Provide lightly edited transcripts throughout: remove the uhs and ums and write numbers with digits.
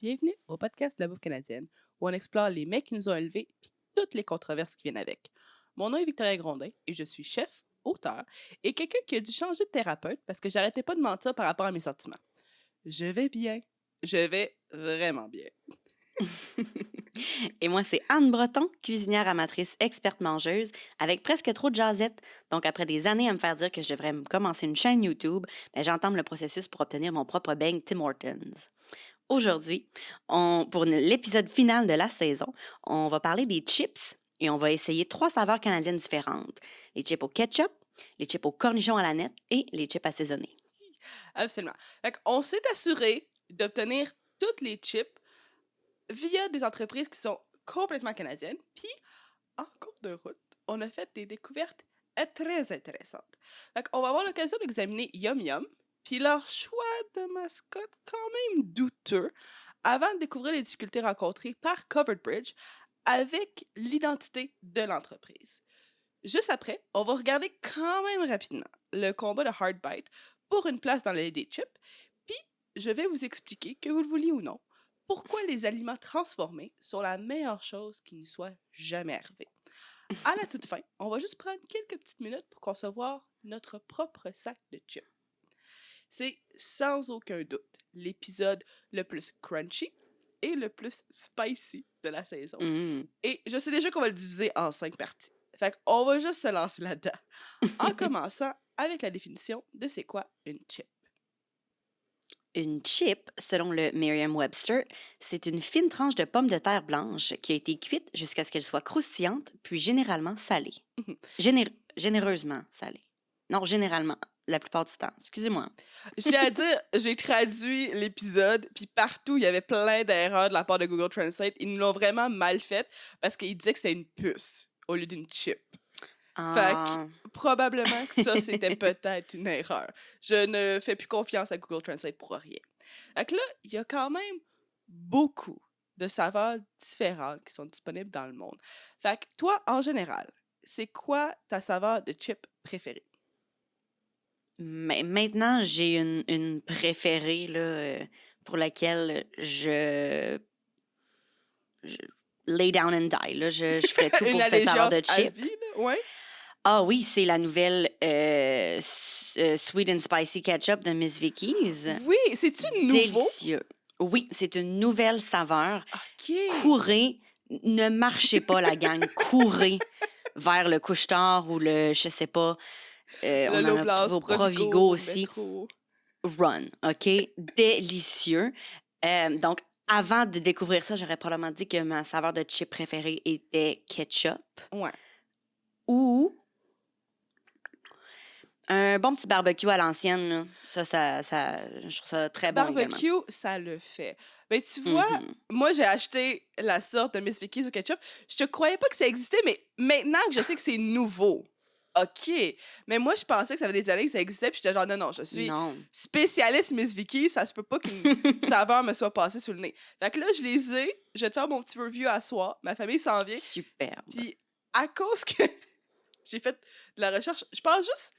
Bienvenue au podcast de la bouffe canadienne, où on explore les mets qui nous ont élevés et toutes les controverses qui viennent avec. Mon nom est Victoria Grondin et je suis chef, auteur et quelqu'un qui a dû changer de thérapeute parce que j'arrêtais pas de mentir par rapport à mes sentiments. Je vais bien. Je vais vraiment bien. Et moi, c'est Anne Breton, cuisinière amatrice experte mangeuse, avec presque trop de jasettes. Donc, après des années à me faire dire que je devrais commencer une chaîne YouTube, j'entame le processus pour obtenir mon propre beigne Tim Hortons. Aujourd'hui, pour l'épisode final de la saison, on va parler des chips et on va essayer 3 saveurs canadiennes différentes. Les chips au ketchup, les chips au cornichon à la nette et les chips assaisonnés. Absolument. On s'est assuré d'obtenir toutes les chips via des entreprises qui sont complètement canadiennes. Puis, en cours de route, on a fait des découvertes très intéressantes. On va avoir l'occasion d'examiner Yum Yum, puis leur choix de mascotte quand même douteux, avant de découvrir les difficultés rencontrées par Covered Bridge avec l'identité de l'entreprise. Juste après, on va regarder quand même rapidement le combat de Hard Bite pour une place dans l'allée des chips, puis je vais vous expliquer, que vous le vouliez ou non, pourquoi les aliments transformés sont la meilleure chose qui nous soit jamais arrivée. À la toute fin, on va juste prendre quelques petites minutes pour concevoir notre propre sac de chips. C'est sans aucun doute l'épisode le plus crunchy et le plus spicy de la saison. Et je sais déjà qu'on va le diviser en 5 parties. Fait qu'on va juste se lancer là-dedans, en commençant avec la définition de c'est quoi une chip. Une chip, selon le Merriam-Webster, c'est une fine tranche de pommes de terre blanche qui a été cuite jusqu'à ce qu'elle soit croustillante, puis généralement salée. Généreusement salée. Non, généralement, la plupart du temps. Excusez-moi. J'ai à dire, j'ai traduit l'épisode, puis partout, il y avait plein d'erreurs de la part de Google Translate. Ils nous l'ont vraiment mal fait parce qu'ils disaient que c'était une puce au lieu d'une chip. Fait que probablement que ça, c'était peut-être une erreur. Je ne fais plus confiance à Google Translate pour rien. Fait que là, il y a quand même beaucoup de saveurs différentes qui sont disponibles dans le monde. Fait que toi, en général, c'est quoi ta saveur de chip préférée? Mais maintenant, j'ai une préférée là, pour laquelle je lay down and die. Là. Je ferais tout Une pour cette saveur de allégeance à chip. vie, là? Ouais? Ah oui, c'est la nouvelle Sweet and Spicy Ketchup de Miss Vicky's. Oui, c'est-tu nouveau? Délicieux. Oui, c'est une nouvelle saveur. OK. Courez, ne marchez pas la gang, courez vers le couche-tard ou le, je sais pas, on en a trouvé au Provigo aussi. Métro. Run, OK? Délicieux. Donc, avant de découvrir ça, j'aurais probablement dit que ma saveur de chip préférée était ketchup. Ouais. Ou un bon petit barbecue à l'ancienne. Là. Je trouve ça très bon également. Barbecue, ça le fait. Mais tu vois, moi, j'ai acheté la sorte de Miss Vicky's au ketchup. Je ne croyais pas que ça existait, mais maintenant que je sais que c'est nouveau, OK. Mais moi, je pensais que ça avait des années que ça existait, puis j'étais genre, non, je suis spécialiste Miss Vicky, ça se peut pas qu'une saveur me soit passée sous le nez. Fait que là, je les ai, je vais te faire mon petit review à soir, ma famille s'en vient. Superbe. Puis à cause que j'ai fait de la recherche, je pense juste,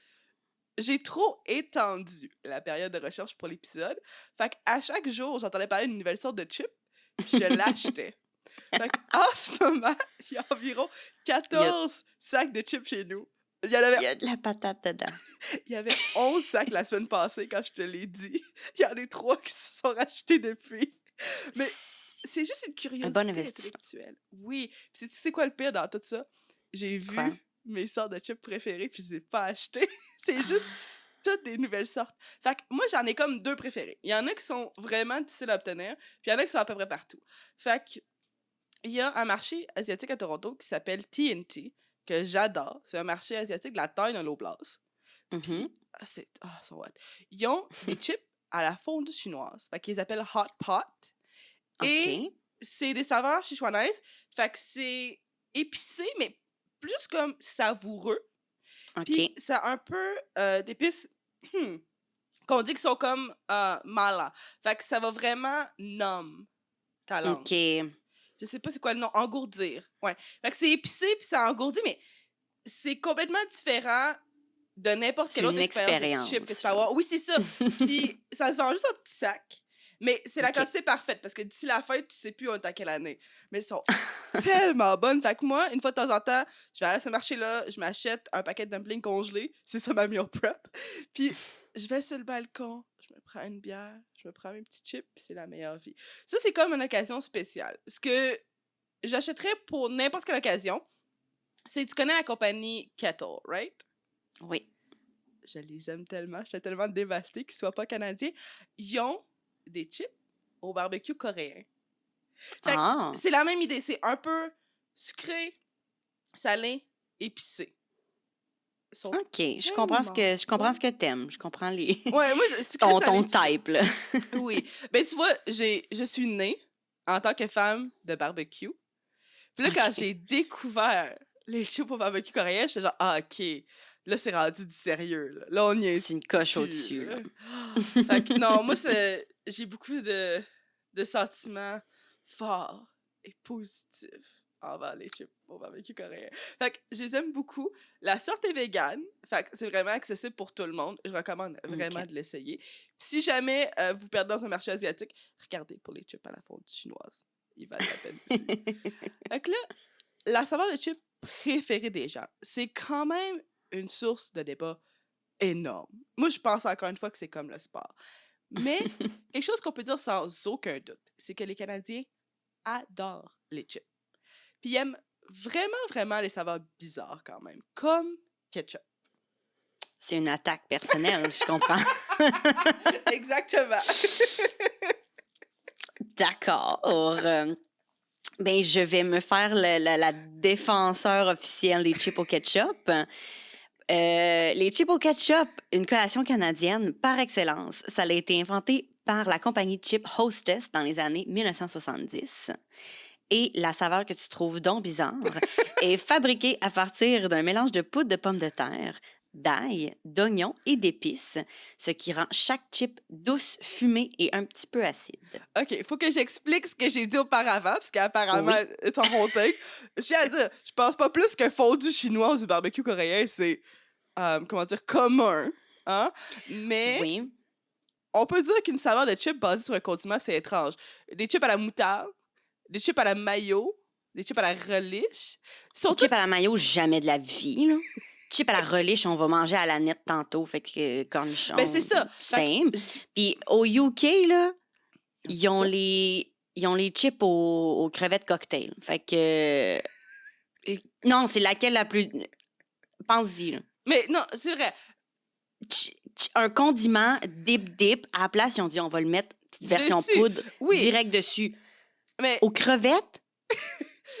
j'ai trop étendu la période de recherche pour l'épisode. Fait qu'à chaque jour, j'entendais parler d'une nouvelle sorte de chip, puis je l'achetais. Fait qu'en ce moment, il y a environ 14 sacs de chips chez nous. Il y a de la patate dedans. Il y avait 11 sacs la semaine passée quand je te l'ai dit. Il y en a 3 qui se sont rachetés depuis. Mais c'est juste une curiosité intellectuelle. Oui. Puis tu sais quoi le pire dans tout ça? J'ai vu mes sortes de chips préférées puis je les ai pas achetées. C'est juste toutes des nouvelles sortes. Fait que moi, j'en ai comme 2 préférés. Il y en a qui sont vraiment difficiles à obtenir, puis il y en a qui sont à peu près partout. Fait que il y a un marché asiatique à Toronto qui s'appelle TNT, que j'adore. C'est un marché asiatique de la taille d'un Loblaws. Puis, sont hot. Ils ont des chips à la fondue chinoise. Fait qu'ils appellent Hot Pot. Et c'est des saveurs sichuanaises. Fait que c'est épicé, mais plus comme savoureux. Puis, ça a un peu d'épices qu'on dit qu'ils sont comme mala. Fait que ça va vraiment numb ta langue. Je sais pas c'est quoi le nom, engourdir. Ouais. Fait que c'est épicé puis ça engourdit, mais c'est complètement différent de n'importe quelle autre expérience de chip que tu peux avoir. Oui, c'est ça. Puis ça se vend juste en petit sac. Mais c'est la OK. quantité parfaite parce que d'ici la fin, tu sais plus on est à quelle année. Mais elles sont tellement bonnes. Fait que moi, une fois de temps en temps, je vais aller à ce marché-là, je m'achète un paquet de dumplings congelés. C'est ça ma meal prep. Puis je vais sur le balcon, je me prends une bière, je me prends mes petits chips, puis c'est la meilleure vie. Ça, c'est comme une occasion spéciale. Ce que j'achèterais pour n'importe quelle occasion, c'est tu connais la compagnie Kettle, right? Oui. Je les aime tellement, j'étais tellement dévastée qu'ils soient pas canadiens. Ils ont des chips au barbecue coréen. Fait que Ah! c'est la même idée, c'est un peu sucré, salé, épicé. Ils sont OK, je tellement comprends bons. ce que t'aimes. Je comprends les Ouais, moi, sucré, salé, ton épicé. type, là. Oui. Ben, tu vois, je suis née en tant que femme de barbecue. Puis là, quand OK. j'ai découvert les chips au barbecue coréen, j'étais genre, ah, OK, là, c'est rendu du sérieux. Là, on n'y est C'est une coche plus. au-dessus, là. Fait que, non, moi, j'ai beaucoup de sentiments forts et positifs envers les chips au barbecue coréen. Fait que je les aime beaucoup. La sorte est végane. Fait que c'est vraiment accessible pour tout le monde. Je recommande vraiment OK. de l'essayer. Puis si jamais vous perdez dans un marché asiatique, regardez pour les chips à la fondue chinoise. Ils valent la peine aussi. Fait que là, la saveur de chips préférée des gens, c'est quand même une source de débat énorme. Moi, je pense encore une fois que c'est comme le sport. Mais quelque chose qu'on peut dire sans aucun doute, c'est que les Canadiens adorent les chips. Puis ils aiment vraiment, vraiment les saveurs bizarres quand même, comme ketchup. C'est une attaque personnelle, je comprends. Exactement. D'accord. Ben, je vais me faire la défenseur officielle des chips au ketchup. Les chips au ketchup, une collation canadienne par excellence. Ça a été inventé par la compagnie de chips Hostess dans les années 1970. Et la saveur que tu trouves donc bizarre est fabriquée à partir d'un mélange de poudre de pommes de terre, d'ail, d'oignons et d'épices, ce qui rend chaque chip douce, fumée et un petit peu acide. OK, il faut que j'explique ce que j'ai dit auparavant, parce qu'apparemment, Oui. it's a whole thing. Je tiens à dire, je pense pas plus qu'un fondue chinois du barbecue coréen, c'est, comment dire, commun. Hein? Mais Oui. on peut dire qu'une saveur de chips basée sur un condiment, c'est étrange. Des chips à la moutarde, des chips à la mayo, des chips à la relish. Surtout, Chip à la mayo, jamais de la vie, là. Chip à la relish, on va manger à la nette tantôt. Fait que cornichon, ben c'est ça. Fait simple. que je dis Puis au UK, là, ils ont ça. les chips aux crevettes cocktail. Fait que... non, c'est laquelle la plus... Pense-y, là. Mais non, c'est vrai. Un condiment dip. À la place, ils ont dit, on va le mettre, petite version Dessus, poudre, oui. direct dessus. Mais Aux crevettes,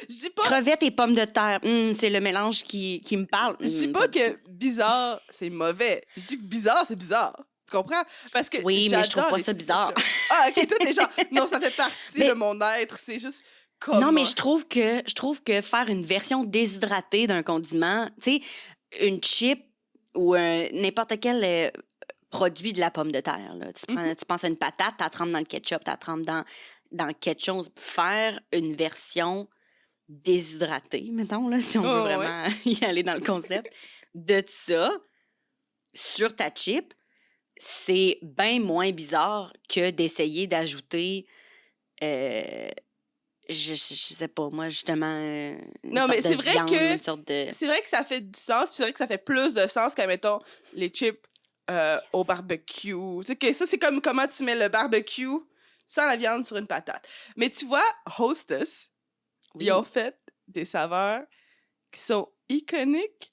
je dis pas, crevettes et pommes de terre, c'est le mélange qui me parle. je dis pas que bizarre, c'est mauvais. Je dis que bizarre, c'est bizarre. Tu comprends? Parce que Oui, mais je trouve j'adore pas les ça chips bizarre. ketchup. Ah, OK, toi, t'es genre, non, ça fait partie Mais- de mon être. C'est juste Non, mais commun. je trouve que faire une version déshydratée d'un condiment, tu sais, une chip ou n'importe quel produit de la pomme de terre, là. Tu penses à une patate, tu la trempes dans le ketchup, tu la trempes dans quelque chose. Faire une version déshydratée, mettons, là, si on veut Ouais. vraiment y aller dans le concept, de ça sur ta chip, c'est bien moins bizarre que d'essayer d'ajouter, je sais pas, moi, justement, une Non, mais sorte c'est de vrai viande, que une sorte de... c'est vrai que ça fait du sens, puis c'est vrai que ça fait plus de sens qu'à, mettons, les chips au barbecue. Tu sais, que ça, c'est comme comment tu mets le barbecue sans la viande sur une patate. Mais tu vois, Hostess, Oui. ils ont fait des saveurs qui sont iconiques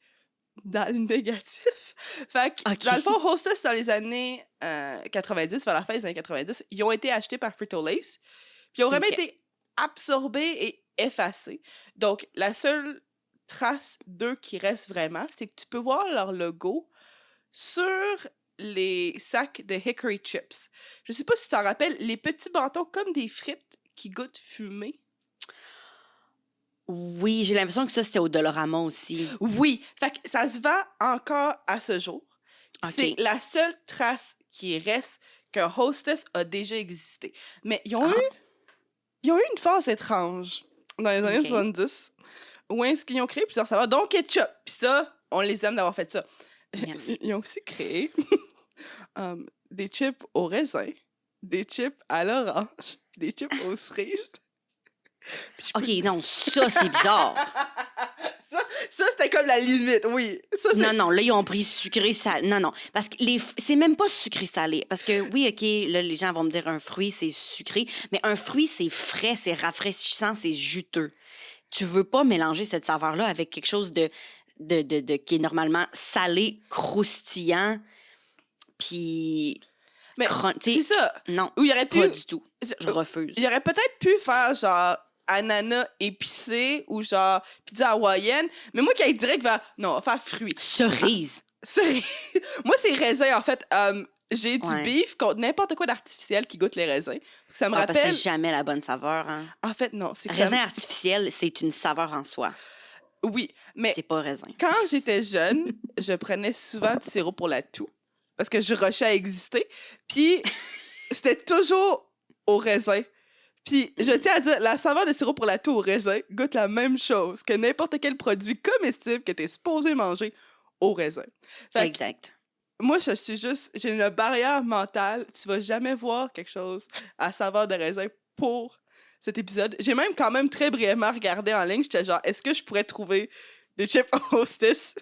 dans le négatif. Fait que, OK. dans le fond, Hostess, dans les années 90, vers la fin des années 90, ils ont été achetés par Frito-Lays, puis ils ont vraiment OK. été absorbés et effacés. Donc, la seule trace d'eux qui reste vraiment, c'est que tu peux voir leur logo sur les sacs de Hickory Chips. Je sais pas si tu t'en rappelles, les petits bâtons comme des frites qui goûtent fumé. Oui, j'ai l'impression que ça, c'était au Dollarama aussi. Oui, fait que ça se vend encore à ce jour. OK. C'est la seule trace qui reste que Hostess a déjà existé. Mais ils ont eu une phase étrange dans les années OK. 70 où est-ce qu'ils ont créé plusieurs saveurs, dont ketchup. Puis ça, on les aime d'avoir fait ça. Merci. Ils ont aussi créé des chips au raisin, des chips à l'orange puis des chips aux cerises. Puis je OK, peux- non, ça, c'est bizarre. ça c'était comme la limite, oui. Ça, c'est... Non, non, là, ils ont pris sucré salé. Non, non, parce que c'est même pas sucré salé. Parce que oui, OK, là, les gens vont me dire un fruit, c'est sucré, mais un fruit, c'est frais, c'est rafraîchissant, c'est juteux. Tu veux pas mélanger cette saveur-là avec quelque chose de qui est normalement salé, croustillant, puis... Mais tu c'est sais, ça. non, Ou il aurait pu... pas du tout. Je refuse. Il aurait peut-être pu faire genre ananas épicé ou genre pizza hawaïenne, mais moi qui aille direct vers non, on va faire fruits. Cerise. Cerise. Moi c'est raisin en fait. J'ai du Ouais. beef contre n'importe quoi d'artificiel qui goûte les raisins. Ça me Ah, parce que rappelle. c'est jamais la bonne saveur. Hein. En fait non, c'est que ça Raisin artificiel, c'est une saveur en soi. Oui, mais C'est pas raisin. quand j'étais jeune, je prenais souvent du sirop pour la toux parce que je rushais à exister. Puis c'était toujours au raisin. Puis je tiens à dire, la saveur de sirop pour la toux au raisin goûte la même chose que n'importe quel produit comestible que tu es supposé manger au raisin. Fait que Exact. moi, j'ai une barrière mentale. Tu vas jamais voir quelque chose à saveur de raisin pour cet épisode. J'ai même quand même très brièvement regardé en ligne. J'étais genre, est-ce que je pourrais trouver des chips Hostess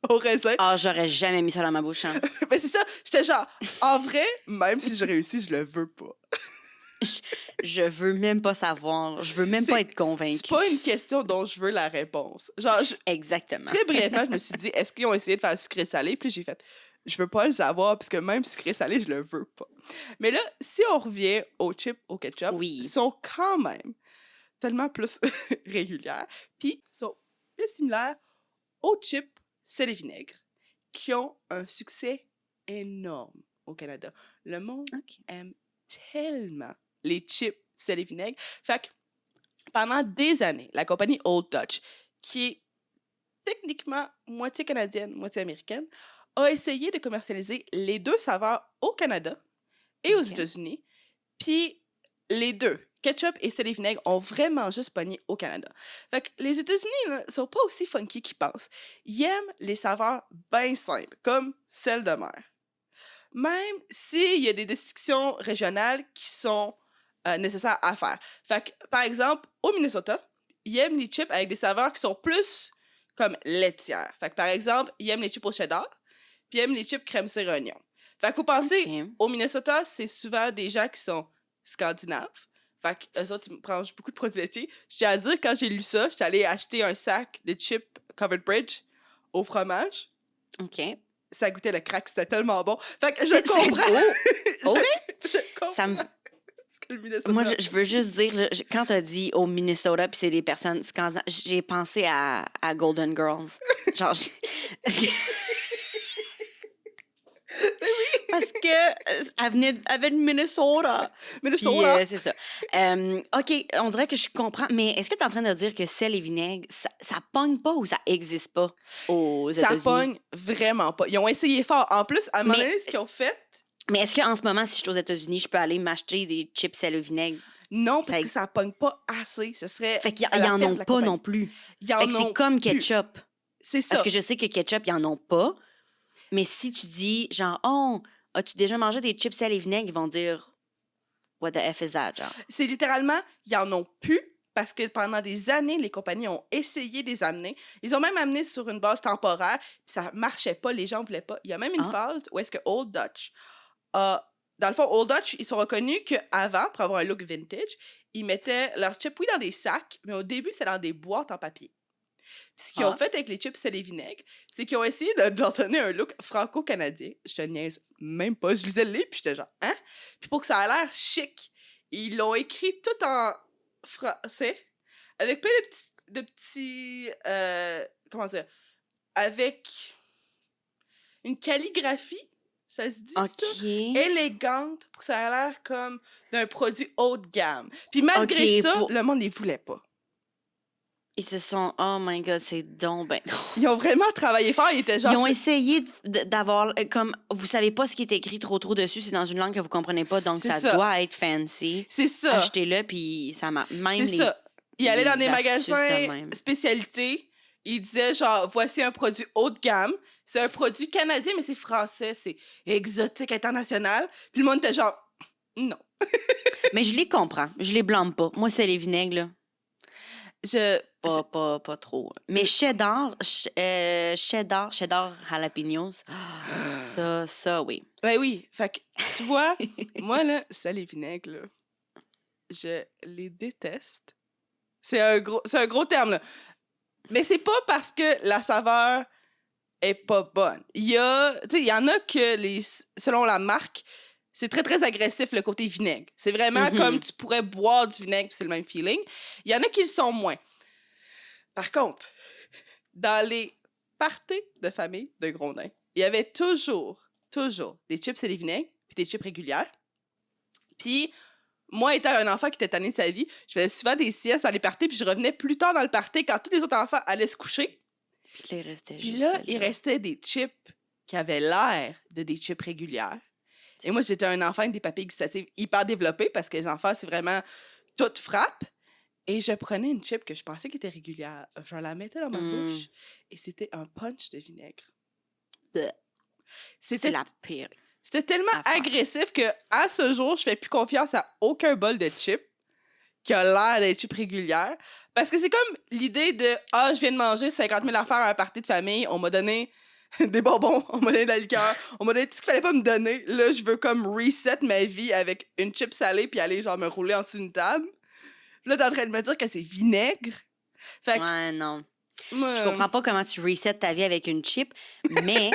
au raisin? Ah, j'aurais jamais mis ça dans ma bouche. Hein. Ben c'est ça. J'étais genre, en vrai, même si je réussis, je le veux pas. Je veux même pas savoir. Je veux même pas être convaincue. C'est pas une question dont je veux la réponse. Genre, Exactement. très brièvement, je me suis dit, est-ce qu'ils ont essayé de faire sucré-salé? Puis j'ai fait, je veux pas le savoir, parce que même sucré-salé, je le veux pas. Mais là, si on revient aux chips au ketchup, Oui. ils sont quand même tellement plus régulières, puis sont bien similaires aux chips sel et vinaigre, qui ont un succès énorme au Canada. Le monde OK. aime tellement les chips sel et vinaigre. Fait que pendant des années, la compagnie Old Dutch, qui est techniquement moitié canadienne, moitié américaine, a essayé de commercialiser les deux saveurs au Canada et aux OK. États-Unis. Puis les deux, ketchup et sel et vinaigre, ont vraiment juste pogné au Canada. Fait que les États-Unis là, sont pas aussi funky qu'ils pensent. Ils aiment les saveurs bien simples, comme celle de mer. Même s'il y a des distinctions régionales qui sont nécessaires à faire. Fait que, par exemple, au Minnesota, ils aiment les chips avec des saveurs qui sont plus comme laitières. Fait que, par exemple, ils aiment les chips au cheddar, puis ils aiment les chips crème sirop oignon. Fait que vous pensez, OK. au Minnesota, c'est souvent des gens qui sont scandinaves. Fait que eux autres, ils mangent beaucoup de produits laitiers. Je tiens à dire, quand j'ai lu ça, j'étais allée acheter un sac de chips Covered Bridge au fromage. OK. Ça goûtait le crack, c'était tellement bon. Fait que je C'est comprends. beau. OK. Je comprends. Ça me... ce que le Minnesota Moi, fait. je veux juste dire, là, quand tu as dit au Minnesota, puis c'est des personnes scandinaves, j'ai pensé à Golden Girls. Genre, parce que elle venait de Minnesota. Puis, Minnesota. c'est ça. OK, on dirait que je comprends, mais est-ce que tu es en train de dire que sel et vinaigre, ça pogne pas ou ça existe pas aux Ça États-Unis? pogne vraiment pas. Ils ont essayé fort. En plus, à un moment Mais- donné, ce qu'ils ont fait, Mais est-ce qu'en ce moment, si je suis aux États-Unis, je peux aller m'acheter des chips sel et vinaigre? non, parce Ça- que ça pogne pas assez. Ce serait. Fait qu'ils à la en perte ont de la pas compagnie. non plus. Ils en Fait que ont c'est comme plus. ketchup. C'est ça. Parce que je sais que ketchup, ils en ont pas. Mais si tu dis, genre, oh, as-tu déjà mangé des chips sel et vinaigre? Ils vont dire, what the F is that, genre? C'est littéralement, ils en ont plus parce que pendant des années, les compagnies ont essayé de les amener. Ils ont même amené sur une base temporaire, puis ça marchait pas, les gens voulaient pas. Il y a même une Ah. phase où est-ce que Old Dutch a... Dans le fond, Old Dutch, ils sont reconnus qu'avant, pour avoir un look vintage, ils mettaient leurs chips, oui, dans des sacs, mais au début, c'est dans des boîtes en papier. Puis ce qu'ils ont Ah. fait avec les chips et les vinaigres, c'est qu'ils ont essayé de leur donner un look franco-canadien. Je te niaise même pas. Je lisais le livre, puis j'étais genre, hein? Puis pour que ça ait l'air chic, ils l'ont écrit tout en français, avec plein de petits comment dire? Avec une calligraphie, ça se dit ça? OK. Élégante, pour que ça ait l'air comme d'un produit haut de gamme. Puis malgré OK, ça, pour- le monde les voulait pas. Ils se sont, oh my God, c'est donc ben drôle. Ils ont vraiment travaillé fort, ils étaient genre... Ils ont essayé d'avoir, comme, vous savez pas ce qui est écrit trop dessus, c'est dans une langue que vous comprenez pas, donc C'est ça ça. doit être fancy. C'est ça. Achetez-le, puis ça marche. Même C'est les... ça. Il allait dans les des astuces de magasins même. spécialités. Il disait genre, voici un produit haut de gamme. C'est un produit canadien, mais c'est français. C'est exotique, international. Puis le monde était genre, Non. Mais je les comprends. Je les blâme pas. Moi, c'est les vinaigres, là. Je... Pas trop. Mais cheddar jalapenos, ça, oui. Ben oui, fait que, tu vois, moi, là, ça, les vinaigres, là, je les déteste. C'est un gros terme, là. Mais c'est pas parce que la saveur est pas bonne. Il y en a que, selon la marque, c'est très, très agressif, le côté vinaigre. C'est vraiment comme tu pourrais boire du vinaigre, puis c'est le même feeling. Il y en a qui le sont moins. Par contre, dans les parties de famille de Grondin, il y avait toujours des chips et des vinaigres, puis des chips régulières. Puis, moi, étant un enfant qui était tanné de sa vie, je faisais souvent des siestes dans les parties, puis je revenais plus tard dans le party quand tous les autres enfants allaient se coucher. Puis là, il restait Puis juste là, celle-là. il restait des chips qui avaient l'air de des chips régulières. Et moi, j'étais un enfant avec des papilles gustatives hyper développées parce que les enfants, c'est vraiment tout frappe. Et je prenais une chip que je pensais qu'elle était régulière. Je la mettais dans ma bouche et c'était un punch de vinaigre. C'est C'était la pire. C'était tellement affaire. agressif que à ce jour, je fais plus confiance à aucun bol de chips qui a l'air d'être chips régulières. Parce que c'est comme l'idée de « Ah, je viens de manger 50 000 affaires à un party de famille, on m'a donné des bonbons, on m'a donné de la liqueur, on m'a donné tout ce qu'il fallait pas me donner. Là, je veux comme reset ma vie avec une chip salée puis aller genre me rouler en dessous d'une table. » Là, t'es en train de me dire que c'est vinaigre. Fait que, Ouais, non. Je comprends pas comment tu resets ta vie avec une chip, mais...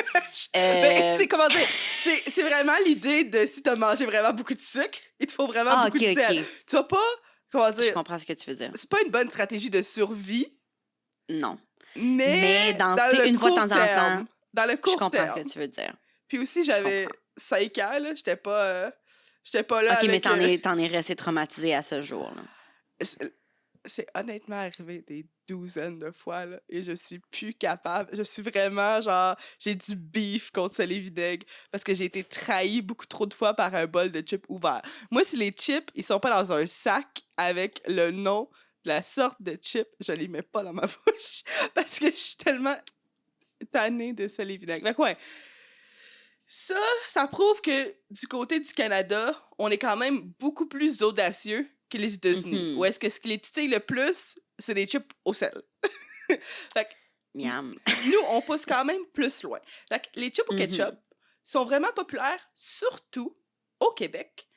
ben, c'est comment dire, c'est vraiment l'idée de si t'as mangé vraiment beaucoup de sucre, il te faut vraiment beaucoup de sel. Tu vas pas, comment dire... Je comprends ce que tu veux dire. C'est pas une bonne stratégie de survie. Non. Mais dans le une fois de court temps en terme, temps, dans le court je comprends terme. ce que tu veux dire. Puis aussi, j'avais 5 ans, là, j'étais pas là OK, avec... mais t'en es resté traumatisé à ce jour, là. C'est honnêtement arrivé des douzaines de fois, là, et je suis plus capable. Je suis vraiment, genre, j'ai du beef contre Sally Vinaigre parce que j'ai été trahie beaucoup trop de fois par un bol de chips ouvert. Moi, si les chips, ils sont pas dans un sac avec le nom de la sorte de chip, je les mets pas dans ma bouche parce que je suis tellement tannée de Sally Vinaigre. Fait que ouais, ça prouve que du côté du Canada, on est quand même beaucoup plus audacieux que les États-Unis. Où est-ce que ce qui les titille le plus, c'est des chips au sel. Fait que Miam. nous, on pousse quand même plus loin. Fait que les chips au ketchup sont vraiment populaires, surtout au Québec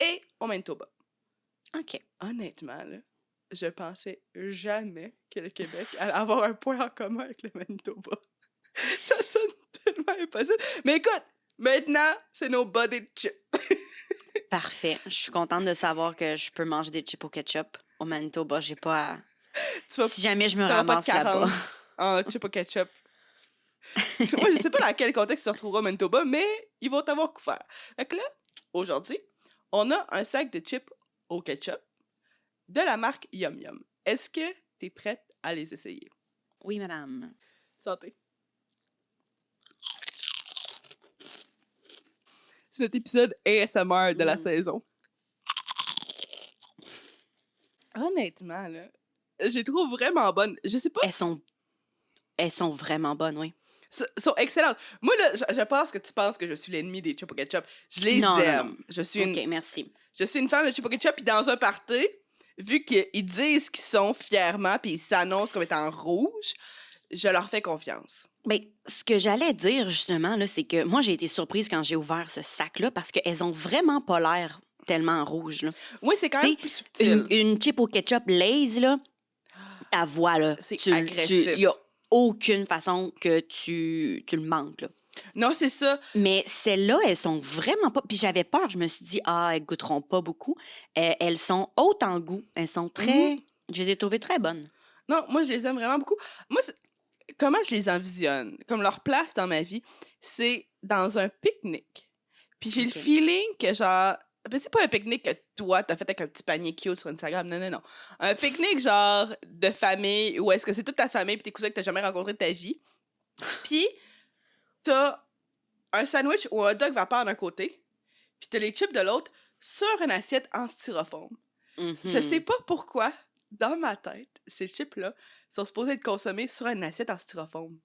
et au Manitoba. OK. Honnêtement, là, je pensais jamais que le Québec allait avoir un point en commun avec le Manitoba. Ça sonne tellement impossible. Mais écoute, maintenant, c'est nos body chips. Parfait. Je suis contente de savoir que je peux manger des chips au ketchup. Au Manitoba, j'ai pas à... Si jamais je me ramasse là-bas. En chips au ketchup. Moi, je sais pas dans quel contexte tu te retrouveras au Manitoba, mais ils vont t'avoir couvert. Fait que là, aujourd'hui, on a un sac de chips au ketchup de la marque Yum Yum. Est-ce que t'es prête à les essayer? Oui, madame. Santé. C'est notre épisode ASMR de la saison. Honnêtement, là, je les trouve vraiment bonnes. Je sais pas. Elles sont vraiment bonnes, oui. Sont excellentes. Moi, là, je pense que tu penses que je suis l'ennemi des chips au ketchup. Je les aime. Non. Je suis OK, merci. Je suis une fan de chips au ketchup. Puis dans un party, vu qu'ils disent qu'ils sont fièrement puis ils s'annoncent comme étant rouges, je leur fais confiance. Bien, ce que j'allais dire, justement, là, c'est que moi, j'ai été surprise quand j'ai ouvert ce sac-là parce qu'elles ont vraiment pas l'air tellement rouges, là. Oui, c'est quand même plus subtil. Une chip au ketchup Lay's, là, ta voix, là, c'est agressif. Il y a aucune façon que tu le manques, là. Non, c'est ça. Mais celles-là, elles sont vraiment pas... Puis j'avais peur, je me suis dit, elles goûteront pas beaucoup. Elles sont hautes en goût. Elles sont très... Je les ai trouvées très bonnes. Non, moi, je les aime vraiment beaucoup. Moi, comment je les envisionne? Comme leur place dans ma vie, c'est dans un pique-nique. Puis j'ai le feeling que, genre... Ben, c'est pas un pique-nique que toi, t'as fait avec un petit panier cute sur Instagram. Non, non, non. Un pique-nique, genre, de famille, où est-ce que c'est toute ta famille puis tes cousins que t'as jamais rencontrés de ta vie. Puis t'as un sandwich ou un hot dog vapeur d'un côté, puis t'as les chips de l'autre sur une assiette en styrofoam. Je sais pas pourquoi, dans ma tête, ces chips-là sont supposés être consommés sur une assiette en styrofoam.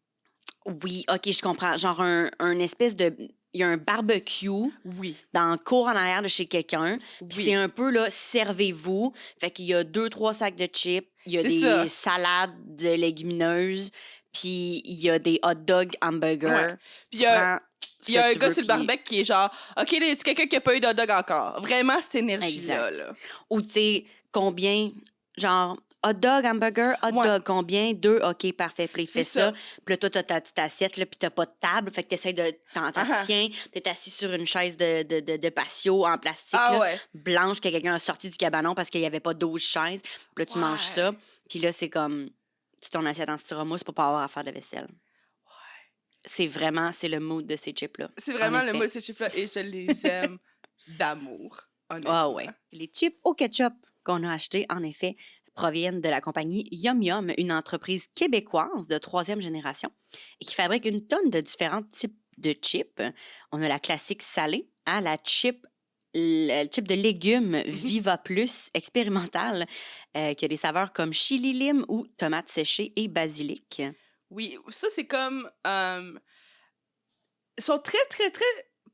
Oui, OK, je comprends. Genre un espèce de il y a un barbecue Oui. dans le cour en arrière de chez quelqu'un. Puis Oui. c'est un peu, là, servez-vous. Fait qu'il y a 2-3 sacs de chips, il y a C'est des ça. salades de légumineuses, puis il y a des hot dogs hamburgers. Ouais. Puis Tu prends ce il y a que un tu gars veux, sur le puis... barbecue qui est genre, OK, là, y a-tu quelqu'un qui a pas eu de hot dog encore? Vraiment, cette énergie-là, Exact. là. Ou, tu sais, combien, genre, hot dog, hamburger, hot Ouais. dog, combien? 2, OK, parfait. Puis il C'est fait ça. ça. Puis là, toi, t'as ta petite assiette, là, puis t'as pas de table. Fait que t'essayes de... T'en Ah ah. tiens, t'es assis sur une chaise de patio en plastique, Ah là, ouais. blanche, que quelqu'un a sorti du cabanon parce qu'il y avait pas 12 chaises. Puis là, tu manges ça. Ouais. Puis là, c'est comme... Tu ton assiette en styromousse pour pas avoir à faire de vaisselle. Ouais. C'est vraiment... C'est le mood de ces chips-là. C'est En vraiment le effet. mot de ces chips-là et je les aime d'amour, Ah honnêtement. ouais. Les chips au ketchup qu'on a achetés, en effet, proviennent de la compagnie Yum Yum, une entreprise québécoise de 3e génération et qui fabrique une tonne de différents types de chips. On a la classique salée, hein, le chip de légumes Viva Plus expérimental, qui a des saveurs comme chili lime ou tomate séchée et basilic. Oui, ça, c'est comme... ils sont très, très, très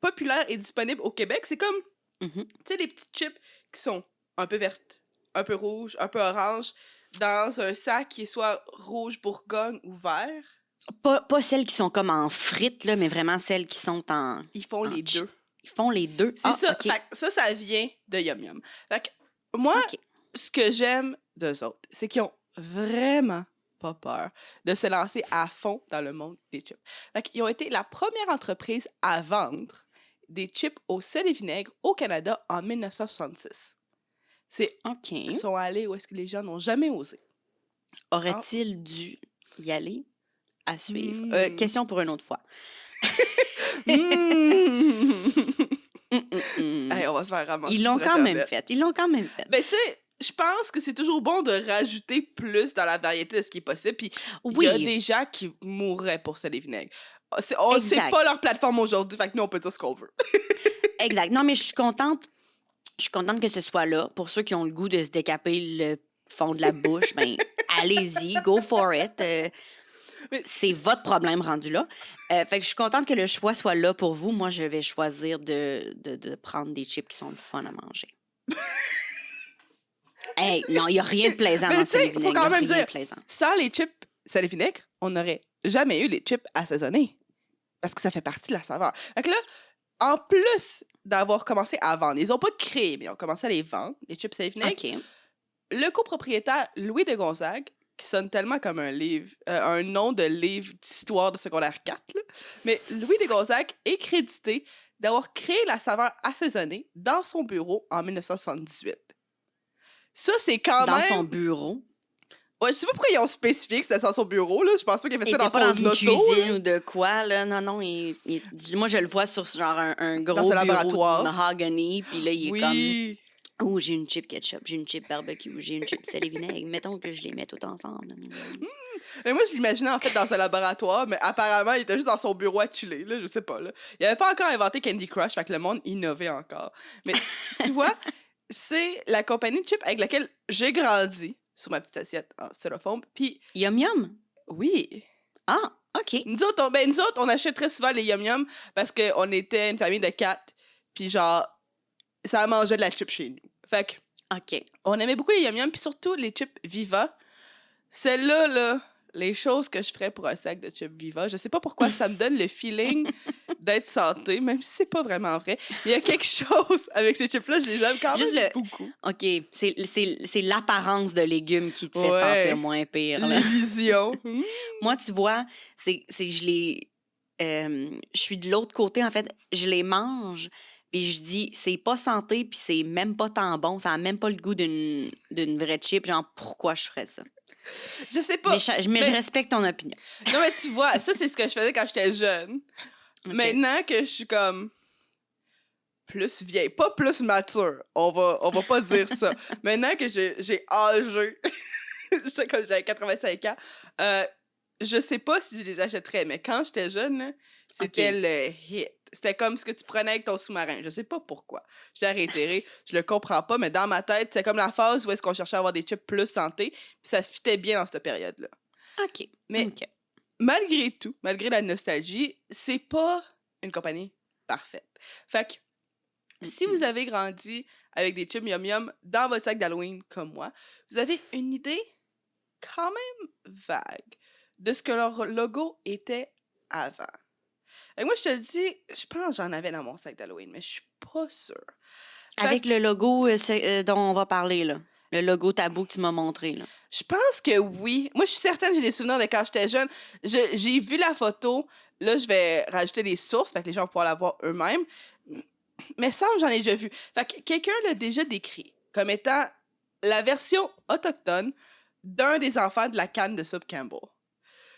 populaires et disponibles au Québec. C'est comme, Mhm. tu sais, les petites chips qui sont un peu vertes, un peu rouges, un peu oranges, dans un sac qui est soit rouge bourgogne ou vert. Pas celles qui sont comme en frites, là, mais vraiment celles qui sont en... Ils font les chi- deux. Ils font les deux. C'est Ah, ça. OK. Fait que ça vient de Yum Yum. Fait que moi, OK. ce que j'aime d'eux autres, c'est qu'ils ont vraiment pas peur de se lancer à fond dans le monde des chips. Fait qu'ils ont été la première entreprise à vendre des chips au sel et vinaigre au Canada en 1966. OK. Ils sont allés où est-ce que les gens n'ont jamais osé. Aurait-il dû y aller à suivre? Hmm. Question pour une autre fois. Hey, on va se faire ramasser Ils l'ont sur quand même Internet. fait. Ils l'ont quand même fait. Ben, tu sais, je pense que c'est toujours bon de rajouter plus dans la variété de ce qui est possible. Puis, il y a Oui, des gens qui mourraient pour ça, les vinaigres. C'est pas exact. leur plateforme aujourd'hui, fait que nous, on peut dire ce qu'on veut. Exact. Non, mais je suis contente. Je suis contente que ce soit là. Pour ceux qui ont le goût de se décaper le fond de la bouche, ben allez-y, go for it. Mais- C'est votre problème rendu là. Fait que je suis contente que le choix soit là pour vous. Moi, je vais choisir de prendre des chips qui sont le fun à manger. Hey, non, il n'y a rien de plaisant Mais dans tu sais, ce faut vinaigre. quand Il y a même rien de dire, plaisant. sans les chips sel et vinaigre, on n'aurait jamais eu les chips assaisonnés. Parce que ça fait partie de la saveur. Fait que là, en plus d'avoir commencé à vendre, ils ont pas créé, mais ils ont commencé à les vendre, les chips sel et vinaigre. OK. Le copropriétaire Louis de Gonzague, qui sonne tellement comme un livre, un nom de livre d'histoire de secondaire 4, là, mais Louis de Gonzague est crédité d'avoir créé la saveur assaisonnée dans son bureau en 1978. Ça, c'est quand Dans même... son bureau. Ouais, je sais pas pourquoi ils ont spécifié que c'était dans son bureau, là. Je pense pas qu'il a fait Il ça était dans pas son dans une auto, cuisine là. ou de quoi, là. Non, non. Moi, je le vois sur genre un gros Dans son bureau laboratoire. de mahogany. Puis là, il est comme... Oui. Oh, j'ai une chip ketchup, j'ai une chip barbecue, j'ai une chip sel et vinaigre. Mettons que je les mets tout ensemble. Mais moi, je l'imaginais en fait dans un laboratoire, mais apparemment, il était juste dans son bureau à chiller, là, je sais pas, là. Il avait pas encore inventé Candy Crush, fait que le monde innovait encore. Mais tu vois, c'est la compagnie de chips avec laquelle j'ai grandi sur ma petite assiette en styrofoam. Puis, Yum Yum? oui, Ah, OK. nous autres, on achetait très souvent les Yum Yum parce qu'on était une famille de 4, puis genre, ça mangeait de la chip chez nous. Fait que, OK. on aimait beaucoup les Yum Yum, puis surtout les chips Viva. Celles-là, là, les choses que je ferais pour un sac de chips Viva, je sais pas pourquoi ça me donne le feeling d'être santé, même si c'est pas vraiment vrai. Mais il y a quelque chose avec ces chips-là, je les aime quand Juste même beaucoup. OK. C'est l'apparence de légumes qui te fait Ouais. sentir moins pire, là. L'illusion. Moi, tu vois, je les... je suis de l'autre côté, en fait. Je les mange, puis je dis, c'est pas santé, puis c'est même pas tant bon. Ça a même pas le goût d'une vraie chip. Genre, pourquoi je ferais ça? Je sais pas. Mais je respecte ton opinion. Non, mais tu vois, ça, c'est ce que je faisais quand j'étais jeune. OK. Maintenant que je suis comme plus vieille, pas plus mature, on va pas dire ça. Maintenant que j'ai âgé, je sais que j'avais 85 ans, je sais pas si je les achèterais, mais quand j'étais jeune, là, c'était OK. le hit. C'était comme ce que tu prenais avec ton sous-marin. Je sais pas pourquoi. J'ai réitéré, je le comprends pas, mais dans ma tête, c'est comme la phase où est-ce qu'on cherchait à avoir des chips plus santé, puis ça fitait bien dans cette période-là. OK. Mais OK. malgré tout, malgré la nostalgie, c'est pas une compagnie parfaite. Fait que, si vous avez grandi avec des chips Yum Yum dans votre sac d'Halloween comme moi, vous avez une idée quand même vague de ce que leur logo était avant. Fait que moi, je te le dis, je pense que j'en avais dans mon sac d'Halloween, mais je suis pas sûre. Fait Avec que le logo dont on va parler, là. Le logo tabou que tu m'as montré, là. je pense que oui. Moi, je suis certaine, j'ai des souvenirs de quand j'étais jeune. J'ai vu la photo. Là, je vais rajouter des sources, fait que les gens vont pouvoir la voir eux-mêmes. Mais ça, j'en ai déjà vu. Fait que quelqu'un l'a déjà décrit comme étant la version autochtone d'un des enfants de la canne de soupe Campbell.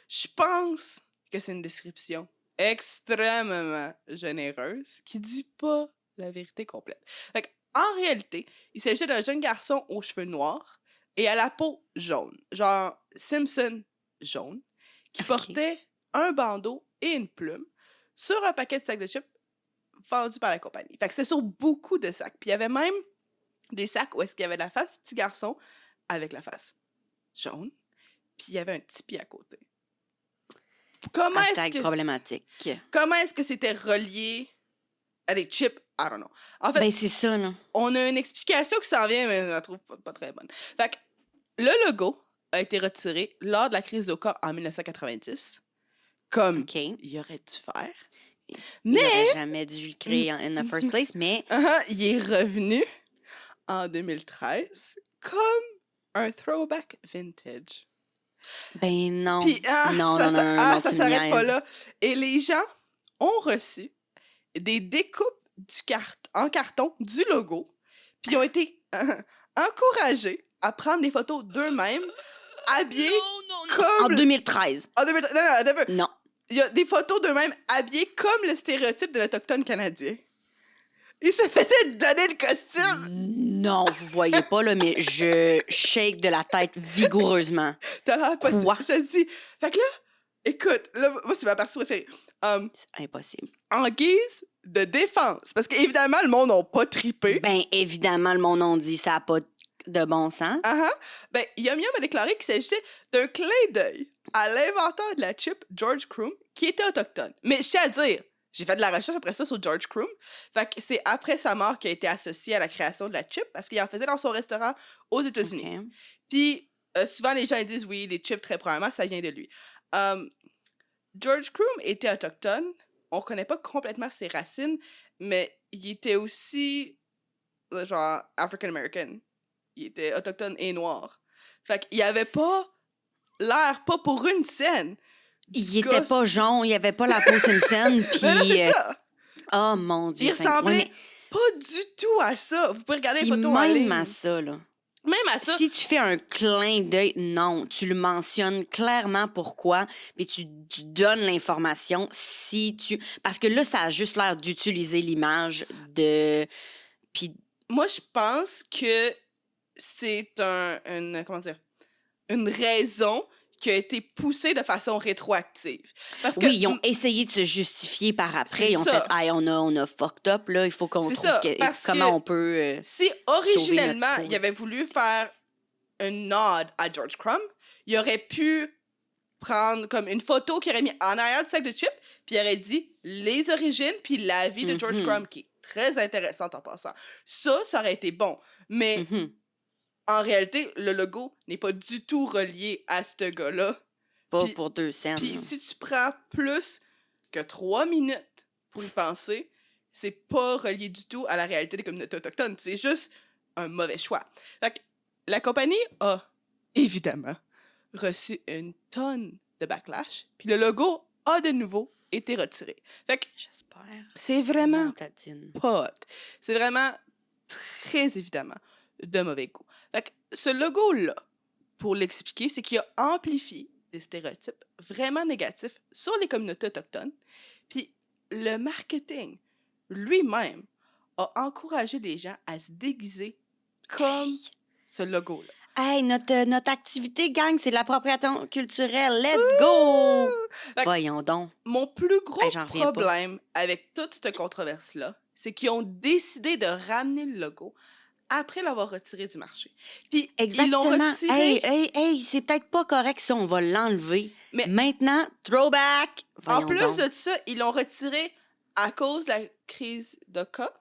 Je pense que c'est une description extrêmement généreuse qui dit pas la vérité complète. Fait que, en réalité, il s'agit d'un jeune garçon aux cheveux noirs et à la peau jaune, genre Simpson jaune, qui OK. portait un bandeau et une plume sur un paquet de sacs de chips vendu par la compagnie. Fait que c'est sur beaucoup de sacs. Puis il y avait même des sacs où est-ce qu'il y avait la face du petit garçon avec la face jaune, puis il y avait un tipi à côté. Comment est-ce Hashtag que problématique. comment est-ce que c'était relié à des chips? I don't know. En fait, Ben, c'est ça, là. on a une explication qui s'en vient, mais je la trouve pas très bonne. Fait que le logo a été retiré lors de la crise d'Oka en 1990, comme OK. il aurait dû faire. Il Mais n'aurait jamais dû le créer in the first place, mais il est revenu en 2013 comme un throwback vintage. ben non. Puis, Non, ça, non, non, non, ça tu me s'arrête pas niaises. là. Et les gens ont reçu des découpes en carton du logo, puis ils ont été encouragés à prendre des photos d'eux-mêmes habillés En comme... 2013. Non, attends un peu. Non. Il y a des photos d'eux-mêmes habillés comme le stéréotype de l'Autochtone canadien. Ils se faisaient donner le costume. Non, vous voyez pas, là, mais je shake de la tête vigoureusement. T'as l'air possible. Quoi? Je te dis. Fait que là, écoute, là, moi, c'est ma partie préférée. C'est impossible. En guise de défense, parce qu'évidemment, le monde n'a pas trippé. Ben, évidemment, le monde on dit ça n'a pas de bon sens. Ben, Yum Yum a déclaré qu'il s'agissait d'un clin d'œil à l'inventeur de la chip, George Croom, qui était autochtone. Mais je tiens à dire, j'ai fait de la recherche après ça sur George Croom. Fait que c'est après sa mort qu'il a été associé à la création de la chip, parce qu'il en faisait dans son restaurant aux États-Unis. OK. Puis, souvent, les gens ils disent, oui, les chips, très probablement, ça vient de lui. George Croom était autochtone. On connaît pas complètement ses racines, mais il était aussi, genre, African-American. Il était autochtone et noir. Fait qu'il avait pas l'air, pas pour une scène. Il était pas jaune, il avait pas la peau Simpson, puis... Mais là, c'est ça! Oh mon Dieu. Il ressemblait Ouais, mais pas du tout à ça. Vous pouvez regarder les puis photos en ligne. même à ça, là. Même à ça. Si tu fais un clin d'œil, non, tu le mentionnes clairement pourquoi, puis tu donnes l'information si tu... Parce que là, ça a juste l'air d'utiliser l'image de... Puis Moi, je pense que c'est une raison qui a été poussée de façon rétroactive. Parce que oui, ils ont essayé de se justifier par après. C'est Ils ont ça. fait, hey, on a fucked up, là, il faut qu'on C'est trouve ça, parce comment que on peut... si originellement, notre peau. il avait voulu faire une nod à George Crumb, il aurait pu prendre comme une photo qu'il aurait mis en arrière du sac de chips, puis il aurait dit les origines, puis la vie de George Mhm. Crumb, qui est très intéressante en passant. Ça aurait été bon. Mais Mhm. en réalité, le logo n'est pas du tout relié à ce gars-là. Pas Puis- pour 2 cents. Puis là. si tu prends plus que 3 minutes pour y penser, c'est pas relié du tout à la réalité des communautés autochtones. C'est juste un mauvais choix. Fait que la compagnie a, évidemment, reçu une tonne de backlash, puis le logo a de nouveau été retiré. Fait que J'espère. c'est vraiment Non, Tadine. pas hot. C'est vraiment très évidemment de mauvais goût. Fait que ce logo-là, pour l'expliquer, c'est qu'il a amplifié des stéréotypes vraiment négatifs sur les communautés autochtones. Puis le marketing lui-même a encouragé les gens à se déguiser comme ce logo-là. Hey, notre activité, gang, c'est de l'appropriation culturelle. Let's go! Fait que- Voyons donc. Mon plus gros Hey, j'en reviens pas. problème avec toute cette controverse-là, c'est qu'ils ont décidé de ramener le logo après l'avoir retiré du marché. Puis Exactement. ils l'ont retiré. Hey, c'est peut-être pas correct ça, on va l'enlever. Mais- Maintenant, throwback! En Voyons plus donc. de ça, ils l'ont retiré à cause de la crise de cas.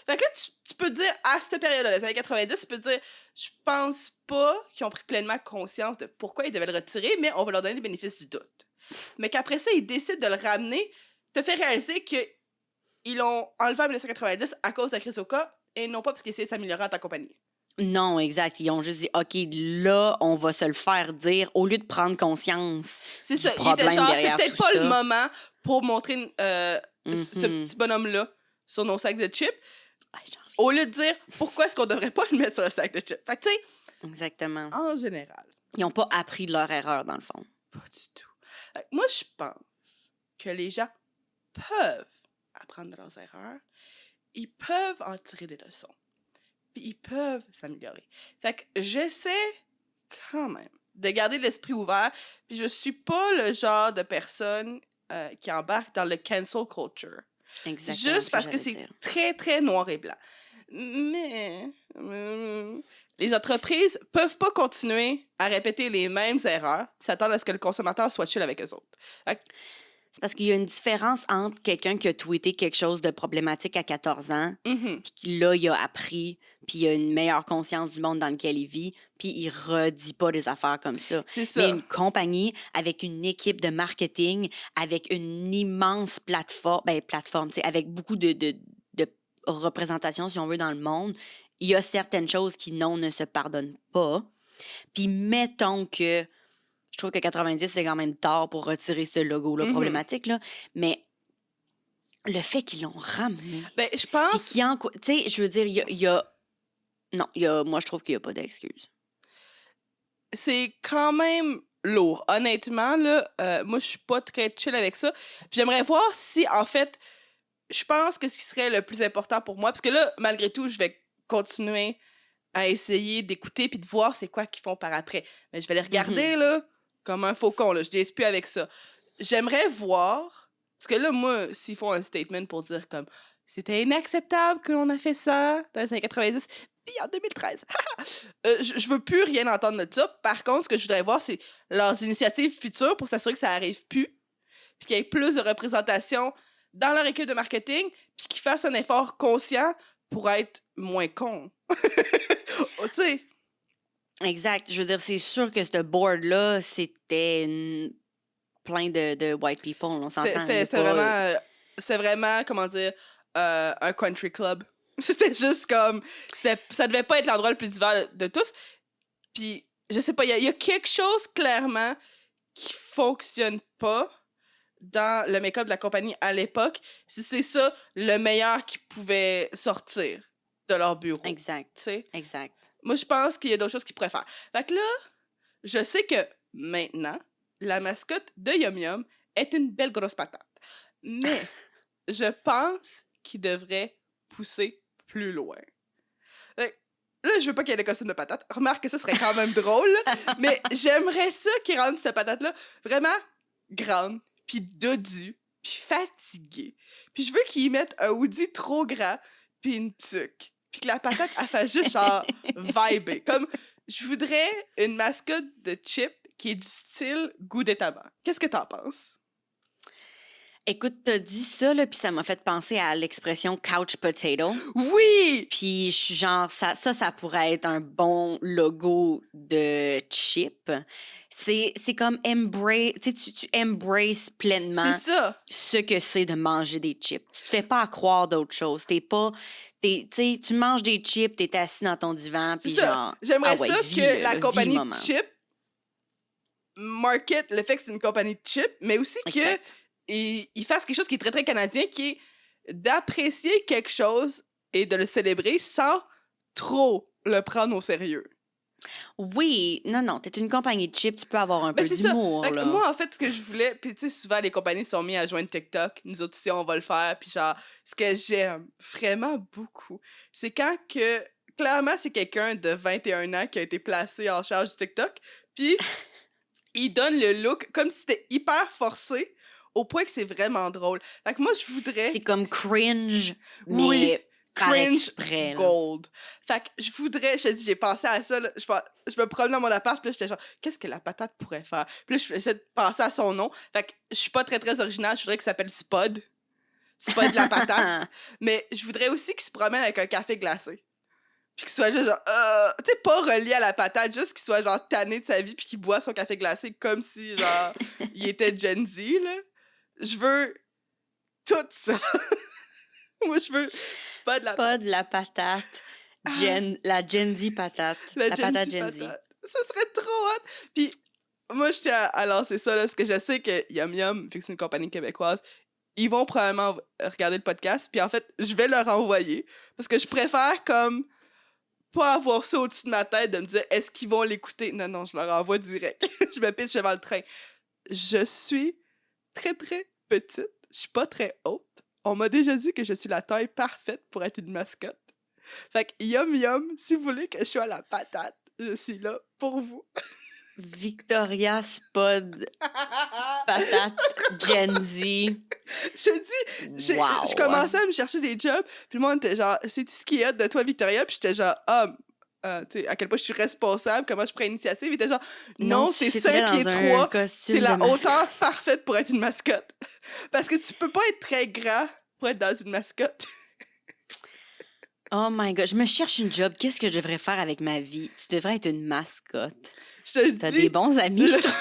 Fait que là, tu peux dire, à cette période-là, les années 90, tu peux dire, je pense pas qu'ils ont pris pleinement conscience de pourquoi ils devaient le retirer, mais on va leur donner le bénéfice du doute. Mais qu'après ça, ils décident de le ramener, te fait réaliser qu'ils l'ont enlevé en 1990 à cause de la crise au cas et non pas parce qu'ils essayaient de s'améliorer en tant que compagnie. Non, exact. Ils ont juste dit, OK, là, on va se le faire dire au lieu de prendre conscience C'est du ça, il était problème genre, c'est derrière peut-être tout pas le ça. moment pour montrer ce Mhm. petit bonhomme-là sur nos sacs de chips, Ay, j'en reviens. au lieu de dire pourquoi est-ce qu'on devrait pas le mettre sur un sac de chips. Fait que, tu sais, Exactement. en général, Ils n'ont pas appris de leur erreur, dans le fond. pas du tout. Fait que moi, je pense que les gens peuvent apprendre de leurs erreurs, ils peuvent en tirer des leçons, puis ils peuvent s'améliorer. Fait que j'essaie quand même de garder l'esprit ouvert, puis je suis pas le genre de personne qui embarque dans le cancel culture. Exactement. Juste parce que c'est très, très noir et blanc. Mais les entreprises peuvent pas continuer à répéter les mêmes erreurs et s'attendre à ce que le consommateur soit chill avec eux autres. C'est parce qu'il y a une différence entre quelqu'un qui a tweeté quelque chose de problématique à 14 ans, Mhm. puis qui, là, il a appris, puis il a une meilleure conscience du monde dans lequel il vit, puis il redit pas des affaires comme ça. C'est ça. Mais une compagnie avec une équipe de marketing, avec une immense plateforme, tu sais, avec beaucoup de représentation, si on veut, dans le monde, il y a certaines choses qui, non, ne se pardonnent pas. Puis mettons que je trouve que 90, c'est quand même tard pour retirer ce logo-là Mhm. problématique, là. Mais le fait qu'ils l'ont ramené, Ben, je puis pense... qu'il y a... Tu sais, je veux dire, il y a... Non, moi, je trouve qu'il n'y a pas d'excuse. C'est quand même lourd. Honnêtement, là, moi, je suis pas très chill avec ça. Puis j'aimerais voir si, en fait, je pense que ce qui serait le plus important pour moi, parce que là, malgré tout, je vais continuer à essayer d'écouter puis de voir c'est quoi qu'ils font par après. Mais je vais les regarder, là, comme un faucon, là. Je ne plus avec ça. J'aimerais voir, parce que là, moi, s'ils font un statement pour dire comme c'était inacceptable que l'on a fait ça dans les années 90, puis en 2013, je veux plus rien entendre de ça. Par contre, ce que je voudrais voir, c'est leurs initiatives futures pour s'assurer que ça arrive plus, puis qu'il y ait plus de représentation dans leur équipe de marketing, puis qu'ils fassent un effort conscient pour être moins cons. Tu sais. Exact. Je veux dire, c'est sûr que ce board-là, c'était plein de white people, on s'entend. C'était vraiment, comment dire, un country club. C'était juste comme... Ça devait pas être l'endroit le plus divers de tous. Puis, je sais pas, il y a quelque chose, clairement, qui fonctionne pas dans le make-up de la compagnie à l'époque. Si c'est ça, le meilleur qui pouvait sortir de leur bureau. Exact. Tu sais? Exact. Moi, je pense qu'il y a d'autres choses qu'ils pourraient faire. Fait que là, je sais que maintenant, la mascotte de Yum Yum est une belle grosse patate. Mais je pense qu'il devrait pousser plus loin. Fait que là, je veux pas qu'il y ait des costumes de patates. Remarque que ça serait quand même drôle, là, mais j'aimerais ça qu'il rende cette patate-là vraiment grande, puis dodue, puis fatiguée. Puis je veux qu'il mette un hoodie trop grand, puis une tuque. Puis que la patate, elle fasse juste genre vibrer. Comme, je voudrais une mascotte de chip qui est du style goût des tabacs. Qu'est-ce que t'en penses? Écoute, t'as dit ça, là, puis ça m'a fait penser à l'expression couch potato. Oui! Puis je suis genre, ça pourrait être un bon logo de chip. C'est comme embrace, tu embraces pleinement C'est ça! ce que c'est de manger des chips. Tu te fais pas croire d'autre chose. Tu manges des chips, t'es assis dans ton divan, puis C'est ça. genre, J'aimerais ah ouais, ça vis que le- la vis le compagnie de moment. chip market le fait que c'est une compagnie de chip, mais aussi Exact. qu'il fasse quelque chose qui est très, très canadien, qui est d'apprécier quelque chose et de le célébrer sans trop le prendre au sérieux. Oui, non, t'es une compagnie de chips, tu peux avoir un Ben, peu c'est ça. d'humour, Fait que là. moi, en fait, ce que je voulais, puis tu sais, souvent, les compagnies sont mises à joindre TikTok. Nous autres, ici, on va le faire. Puis genre, ce que j'aime vraiment beaucoup, c'est quand que, clairement, c'est quelqu'un de 21 ans qui a été placé en charge du TikTok, puis il donne le look comme si c'était hyper forcé, au point que c'est vraiment drôle. Fait que moi, je voudrais... C'est comme cringe, mais Oui, par cringe exprès, là. gold. Fait que je voudrais, je te dis, j'ai pensé à ça, là, je me promenais dans mon appart, puis là, j'étais genre, qu'est-ce que la patate pourrait faire? Puis là, je essayais de penser à son nom. Fait que je suis pas très, très originale, je voudrais qu'il s'appelle Spud. spot de la patate, mais je voudrais aussi qu'il se promène avec un café glacé. Puis qu'il soit juste genre, tu sais, pas relié à la patate, juste qu'il soit genre tanné de sa vie puis qu'il boit son café glacé comme si, genre, il était Gen Z, là. Je veux tout ça. Moi, je veux spot de la Pas de la patate. La Gen Z patate. La patate Gen Z. Ça serait trop hot. Puis moi, je tiens à lancer ça, là, parce que je sais que Yum Yum, vu que c'est une compagnie québécoise, ils vont probablement regarder le podcast. Puis en fait, je vais leur envoyer. Parce que je préfère comme pas avoir ça au-dessus de ma tête, de me dire, est-ce qu'ils vont l'écouter? Non, je leur envoie direct. Je me pitche devant le train. Je suis très, très petite. Je suis pas très haute. On m'a déjà dit que je suis la taille parfaite pour être une mascotte. Fait que Yum Yum, si vous voulez que je sois la patate, je suis là pour vous. Victoria Spud patate Gen Z. Je commençais à me chercher des jobs, puis le monde était genre, sais-tu ce qui est hot de toi, Victoria? Puis j'étais genre, tu sais, à quel point je suis responsable, comment je prends l'initiative. Il était genre, non, c'est 5 pieds 3, c'est la hauteur parfaite pour être une mascotte. Parce que tu peux pas être très gras pour être dans une mascotte. Oh my God, je me cherche une job. Qu'est-ce que je devrais faire avec ma vie? Tu devrais être une mascotte. T'as des bons amis, je trouve.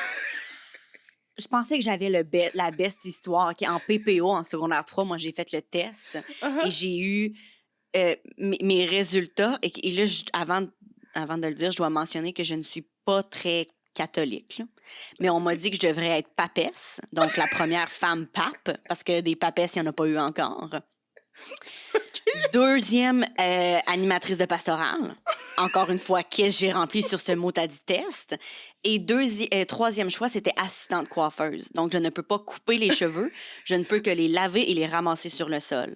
Je pensais que j'avais la best histoire. En PPO, en secondaire 3, moi, j'ai fait le test et j'ai eu mes résultats. Et là, avant de le dire, je dois mentionner que je ne suis pas très catholique. Là. Mais on m'a dit que je devrais être papesse, donc la première femme pape, parce que des papesses, il n'y en a pas eu encore. Deuxième animatrice de pastorale. Encore une fois, qu'est-ce que j'ai rempli sur ce mot dit test. Et troisième choix, c'était assistante coiffeuse. Donc, je ne peux pas couper les cheveux. Je ne peux que les laver et les ramasser sur le sol.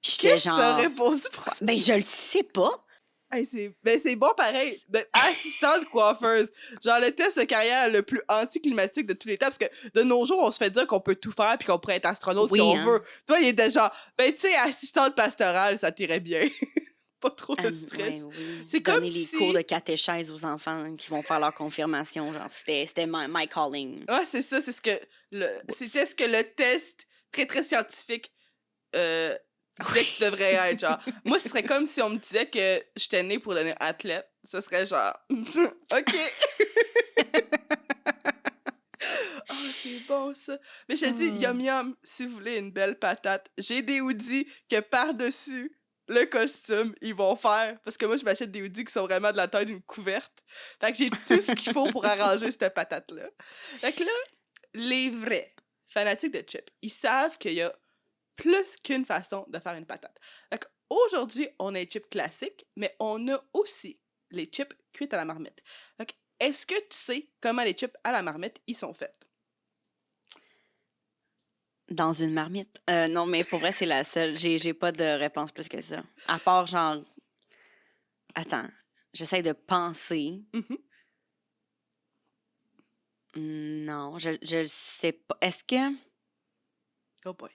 Qu'est-ce que t'as répondu pour ça? Ben, je le sais pas. Hey, c'est bon pareil, d'être assistante coiffeuse. Genre le test de carrière le plus anticlimatique de tous les temps, parce que de nos jours, on se fait dire qu'on peut tout faire puis qu'on pourrait être astronaute si on veut. Toi, il était genre, ben tu sais, assistante pastorale, ça t'irait bien. Pas trop de stress. Ouais, oui. C'est Donner comme les si... cours de catéchèse aux enfants qui vont faire leur confirmation. Genre, c'était my calling. Ah, c'est ça, c'était ce que le test très, très scientifique disait que tu devrais être, genre. Moi, ce serait comme si on me disait que j'étais née pour devenir athlète. Ce serait genre, OK. Ah, c'est bon, ça. Mais je te dis, Yum Yum, si vous voulez une belle patate, j'ai des hoodies que par-dessus le costume, ils vont faire. Parce que moi, je m'achète des hoodies qui sont vraiment de la taille d'une couverte. Fait que j'ai tout ce qu'il faut pour arranger cette patate-là. Fait que là, les vrais fanatiques de chips, ils savent qu'il y a plus qu'une façon de faire une patate. Fait qu'aujourd'hui, on a les chips classiques, mais on a aussi les chips cuites à la marmite. Fait que, est-ce que tu sais comment les chips à la marmite, ils sont faits? Dans une marmite. Non, mais pour vrai, c'est la seule. J'ai pas de réponse plus que ça. À part, genre... Attends, j'essaie de penser. Non, je le sais pas. Est-ce que... Oh boy.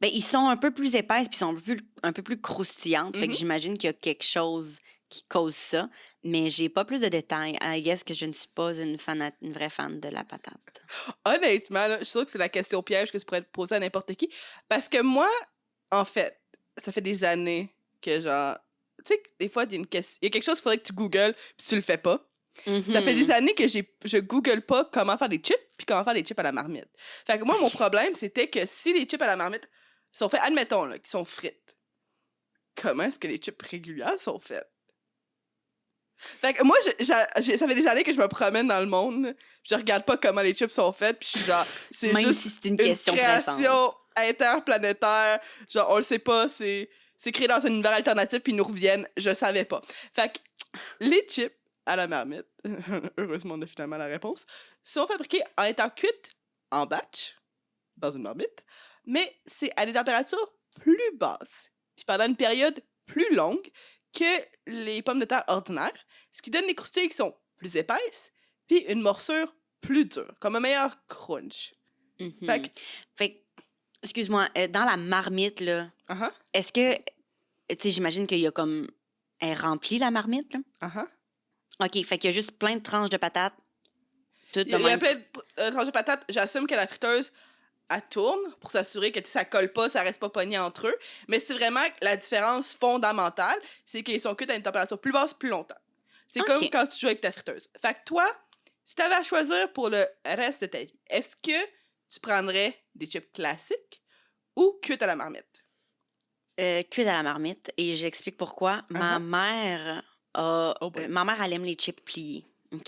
Ben, ils sont un peu plus épaisses puis ils sont un peu plus croustillantes. Fait que j'imagine qu'il y a quelque chose qui cause ça. Mais j'ai pas plus de détails. I guess que je ne suis pas une vraie fan de la patate. Honnêtement, là, je suis sûre que c'est la question piège que tu pourrais te poser à n'importe qui. Parce que moi, en fait, ça fait des années que genre... Tu sais, des fois, il y a quelque chose qu'il faudrait que tu googles puis tu le fais pas. Ça fait des années que je google pas comment faire des chips puis comment faire des chips à la marmite. Fait que moi, mon problème, c'était que si les chips à la marmite sont faits, admettons, là, qu'ils sont frites, comment est-ce que les chips régulières sont faites? Fait que moi, ça fait des années que je me promène dans le monde, je regarde pas comment les chips sont faites, puis je suis genre, c'est Même juste si c'est une question création interplanétaire, genre, on le sait pas, c'est créé dans un univers alternatif, puis ils nous reviennent, je savais pas. Fait que les chips à la marmite, heureusement on a finalement la réponse, sont fabriquées en étant cuites en batch, dans une marmite, mais c'est à des températures plus basses, puis pendant une période plus longue que les pommes de terre ordinaires, ce qui donne des croustilles qui sont plus épaisses, puis une morsure plus dure, comme un meilleur crunch. Fait que, excuse-moi, dans la marmite, là, est-ce que, tu sais, j'imagine qu'il y a comme, elle remplit la marmite, là? OK, fait qu'il y a juste plein de tranches de patates. Il y a plein de tranches de patates. J'assume que la friteuse, elle tourne pour s'assurer que tu sais, ça colle pas, ça reste pas pogné entre eux. Mais c'est vraiment la différence fondamentale, c'est qu'ils sont cuits à une température plus basse plus longtemps. C'est comme OK. quand tu joues avec ta friteuse. Fait que toi, si t'avais à choisir pour le reste de ta vie, est-ce que tu prendrais des chips classiques ou cuites à la marmite? Cuite à la marmite et j'explique pourquoi. Ma Uh-huh. mère Oh boy. ma mère, elle aime les chips pliés, OK?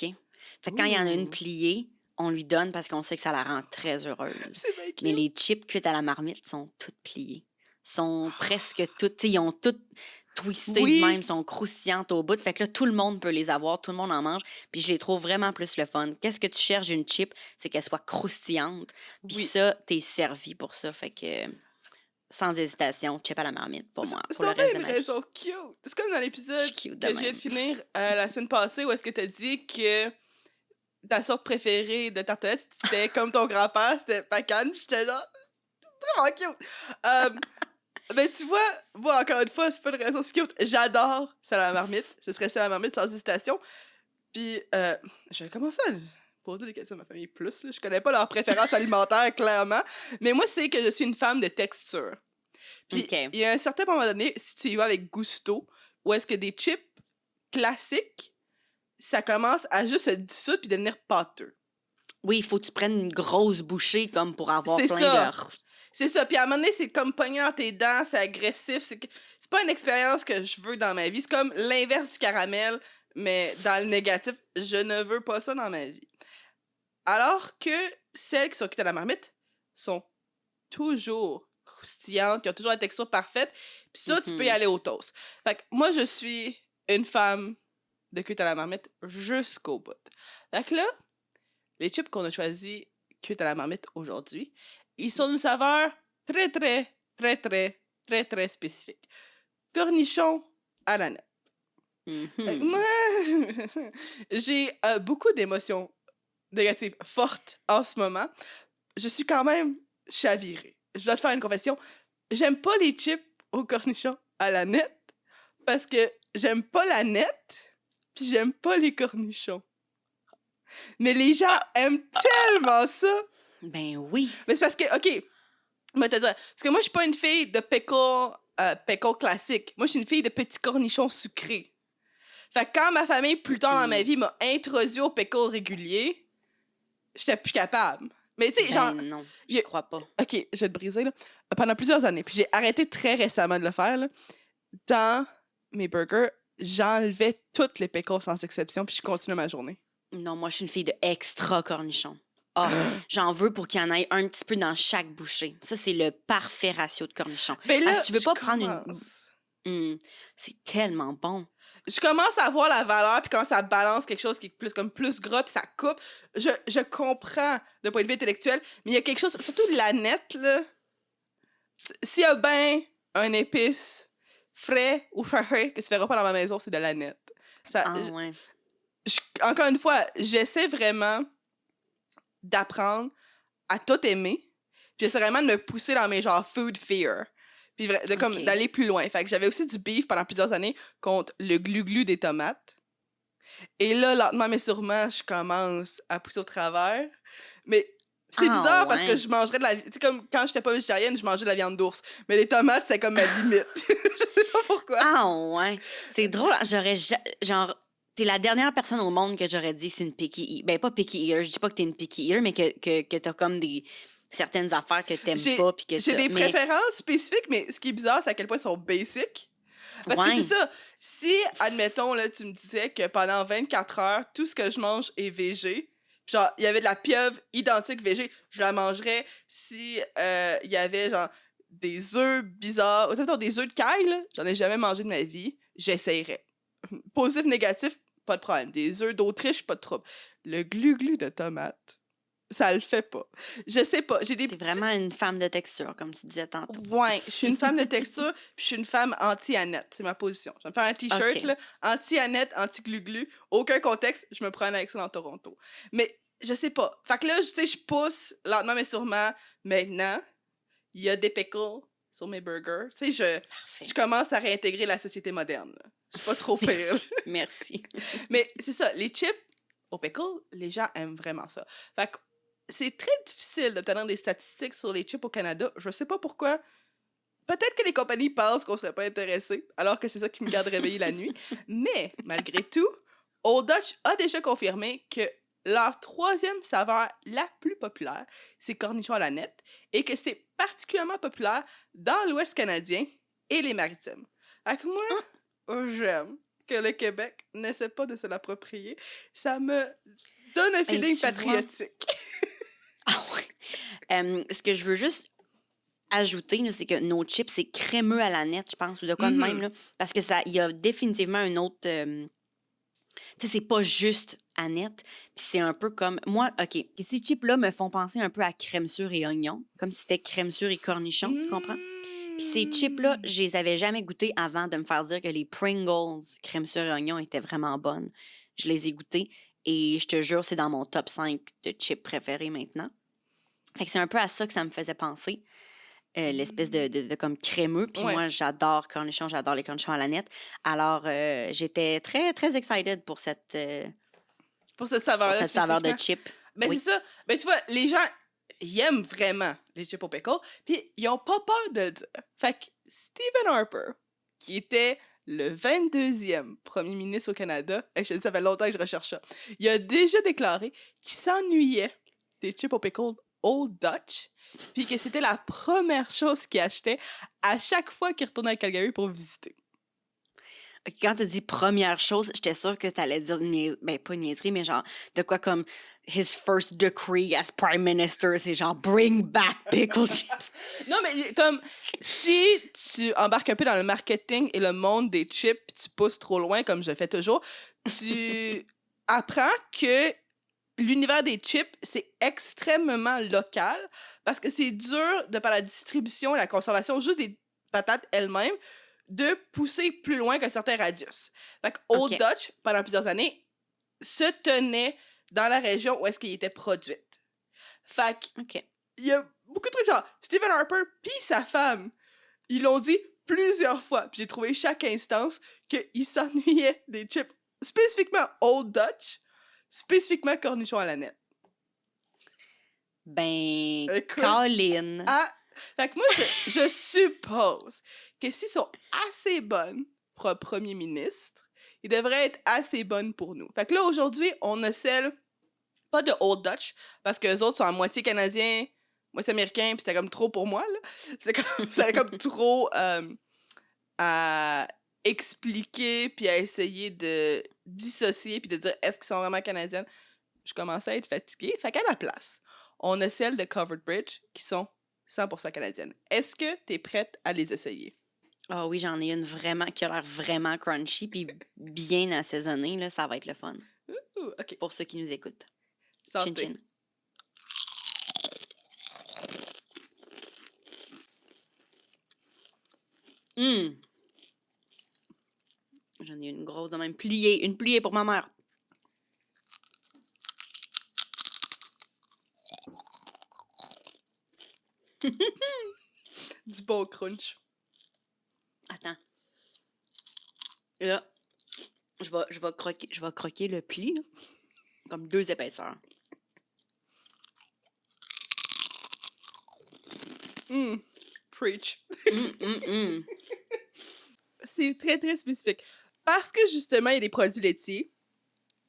Fait que quand il y en a une Ouh. pliée, on lui donne parce qu'on sait que ça la rend très heureuse. C'est bien Mais cute. les chips cuites à la marmite sont toutes pliées. Sont presque toutes, tu sais, ils ont toutes twisté de même, Oui, sont croustillantes au bout. Fait que là, tout le monde peut les avoir, tout le monde en mange. Puis je les trouve vraiment plus le fun. Qu'est-ce que tu cherches d'une chip? C'est qu'elle soit croustillante. Puis oui. ça, t'es servi pour ça. Fait que sans hésitation, chip à la marmite pour moi, C'est pour le donc bien reste de une ma vie. raison cute. C'est comme dans Je l'épisode suis cute de que je viens même. de finir la semaine passée où est-ce que t'as dit que ta sorte préférée de tartelette, c'était comme ton grand-père, c'était Pacan. Puis j'étais là, vraiment cute. Ben tu vois, moi encore une fois, c'est pas une raison si cute. J'adore ça à la marmite. Ce serait ça à la marmite sans hésitation. Puis je vais commencer à poser des questions à ma famille plus. Là. Je connais pas leurs préférences alimentaires, clairement. Mais moi, c'est que je suis une femme de texture. Puis OK. il y a un certain moment donné, si tu y vas avec gusto, où est-ce que des chips classiques, ça commence à juste se dissoudre puis devenir pâteux. Oui, il faut que tu prennes une grosse bouchée comme pour avoir C'est plein ça. de... C'est ça. Puis à un moment donné, c'est comme pogner dans tes dents, c'est agressif. C'est pas une expérience que je veux dans ma vie. C'est comme l'inverse du caramel, mais dans le négatif. Je ne veux pas ça dans ma vie. Alors que celles qui sont cuites à la marmite sont toujours croustillantes, qui ont toujours la texture parfaite. Puis ça, tu peux y Mhm. aller au toast. Fait que moi, je suis une femme de cuite à la marmite jusqu'au bout. Fait que là, les chips qu'on a choisis cuites à la marmite aujourd'hui, ils sont d'une saveur très, très, très, très, très, très spécifique. Cornichon à la nette. Fait que Mhm. moi, j'ai beaucoup d'émotions négatives fortes en ce moment. Je suis quand même chavirée. Je dois te faire une confession. J'aime pas les chips au cornichon à la nette parce que j'aime pas la nette puis j'aime pas les cornichons. Mais les gens aiment tellement ça. Ben oui. Mais c'est parce que, OK, je vais te dire, parce que moi, je suis pas une fille de pickle classique. Moi, je suis une fille de petits cornichons sucrés. Fait que quand ma famille, plus tard dans ma Mm. vie, m'a introduit au pickle régulier, j'étais plus capable. Mais tu sais, genre, Ben non, y je a- crois pas. OK, je vais te briser, là. Pendant plusieurs années, puis j'ai arrêté très récemment de le faire, là. Dans mes burgers, j'enlevais toutes les pickles sans exception, puis je continuais ma journée. Non, moi, je suis une fille de extra cornichon. Ah, j'en veux pour qu'il y en ait un petit peu dans chaque bouchée. Ça, c'est le parfait ratio de cornichon. Ben Ah, là, si tu veux je pas prendre une... commence. c'est tellement bon. Je commence à voir la valeur, puis quand ça balance quelque chose qui est plus gras, puis ça coupe. Je comprends d'un point de vue intellectuel, mais il y a quelque chose, surtout de la nette, là. S'il y a ben un épice frais ou frais que tu verras pas dans ma maison, c'est de la nette. Ça, Ah ouais. encore une fois, j'essaie vraiment d'apprendre à tout aimer, puis j'essaie vraiment de me pousser dans mes genre food fear. Puis comme OK. d'aller plus loin. Fait que j'avais aussi du beef pendant plusieurs années contre le glu-glu des tomates. Et là, lentement mais sûrement, je commence à pousser au travers. Mais c'est Ah bizarre parce que ouais. je mangerais de la... Tu sais, comme quand j'étais pas végétarienne, je mangeais de la viande d'ours. Mais les tomates, c'est comme ma limite. Je sais pas pourquoi. Ah ouais. C'est drôle. Genre, t'es la dernière personne au monde que j'aurais dit c'est une picky eater. Ben, pas picky eater. Je dis pas que t'es une picky eater, mais que t'as comme certaines affaires que t'aimes J'ai pas. Puis que j'ai des mais préférences spécifiques, mais ce qui est bizarre, c'est à quel point ils sont basic. Parce que c'est ouais. ça. Si, admettons, là, tu me disais que pendant 24 heures, tout ce que je mange est végé, genre, il y avait de la pieuvre identique végé, je la mangerais. Si il y avait, genre, des œufs bizarres, ou des œufs de caille, là, j'en ai jamais mangé de ma vie, j'essayerais. Positif, négatif, pas de problème. Des œufs d'Autriche, pas de trouble. Le glu-glu de tomate, ça le fait pas. Je sais pas, j'ai des T'es petits... vraiment une femme de texture, comme tu disais tantôt. Ouais, je suis une femme de texture, puis je suis une femme anti-Annette. C'est ma position. Je vais me faire un t-shirt, OK. là, anti-Annette, anti-glu-glu. Aucun contexte, je me prends avec ça dans Toronto. Mais je sais pas. Fait que là, tu sais, je pousse lentement mais sûrement. Maintenant, il y a des pickles sur mes burgers. Tu sais, Parfait. je commence à réintégrer la société moderne. Là. Je suis pas trop pire. Merci. Merci. Mais c'est ça, les chips au pickle, les gens aiment vraiment ça. Fait que c'est très difficile d'obtenir des statistiques sur les chips au Canada. Je sais pas pourquoi. Peut-être que les compagnies pensent qu'on serait pas intéressé, alors que c'est ça qui me garde réveillée la nuit. Mais, malgré tout, Old Dutch a déjà confirmé que leur troisième saveur la plus populaire, c'est cornichon à la nette, et que c'est particulièrement populaire dans l'Ouest canadien et les Maritimes. Fait que moi, j'aime que le Québec n'essaie pas de se l'approprier. Ça me donne un feeling tu vois. patriotique. Ah ouais. Ce que je veux juste ajouter, là, c'est que nos chips, c'est crémeux à la nette, je pense, ou de quoi de même, là, parce que il y a définitivement un autre... tu sais, c'est pas juste à nette, puis c'est un peu comme... Moi, OK, ces chips-là me font penser un peu à crème sûre et oignon, comme si c'était crème sûre et cornichon, tu comprends? Puis ces chips-là, je les avais jamais goûtés avant de me faire dire que les Pringles crème sûre et oignon étaient vraiment bonnes. Je les ai goûtés et je te jure, c'est dans mon top 5 de chips préférés maintenant. Fait que c'est un peu à ça que ça me faisait penser. L'espèce de comme crémeux. Puis Ouais. moi, j'adore cornichons, j'adore les cornichons à la nette. Alors, j'étais très, très excited pour cette saveur-là saveur de spécifiquement. chip. Ben Oui. c'est ça. Ben tu vois, les gens, ils aiment vraiment les chips au pickle, puis ils ont pas peur de le dire. Fait que Stephen Harper, qui était le 22e premier ministre au Canada, et je sais, ça fait longtemps que je recherche ça, il a déjà déclaré qu'il s'ennuyait des chips au pickle Old Dutch, puis que c'était la première chose qu'il achetait à chaque fois qu'il retournait à Calgary pour visiter. Quand tu dis première chose, j'étais sûre que tu allais dire, ben pas niaiserie, mais genre, de quoi comme his first decree as prime minister, c'est genre bring back pickle chips. Non, mais comme si tu embarques un peu dans le marketing et le monde des chips, puis tu pousses trop loin, comme je fais toujours, tu apprends que l'univers des chips, c'est extrêmement local parce que c'est dur de par la distribution et la conservation juste des patates elles-mêmes de pousser plus loin qu'un certain radius. Fait que Old OK. Dutch, pendant plusieurs années, se tenait dans la région où est-ce qu'il était produite. Fait que OK. il y a beaucoup de trucs genre Stephen Harper puis sa femme, ils l'ont dit plusieurs fois. Puis j'ai trouvé chaque instance qu'ils s'ennuyaient des chips spécifiquement Old Dutch, spécifiquement cornichon à la nette. Ben, Écoute, Colin. fait que moi, je suppose que s'ils sont assez bonnes pour un premier ministre, ils devraient être assez bonnes pour nous. Fait que là, aujourd'hui, on a celle, pas de Old Dutch, parce que les autres sont à moitié canadiens, moitié américains, puis c'était comme trop pour moi, là. C'était comme trop à expliquer, puis à essayer de dissocier, puis de dire est-ce qu'ils sont vraiment canadiennes. Je commençais à être fatiguée. Fait qu'à la place, on a celles de Covered Bridge qui sont 100% canadiennes. Est-ce que tu es prête à les essayer? Ah oui, j'en ai une vraiment qui a l'air vraiment crunchy puis bien assaisonnée, là, ça va être le fun. OK. Pour ceux qui nous écoutent. Santé. Chin chin. J'en ai une grosse de même pliée, une pliée pour ma mère. Du bon crunch. Attends. Et là, je vais croquer le pli, là, comme 2 épaisseurs. Preach. C'est très, très spécifique. Parce que, justement, il y a des produits laitiers,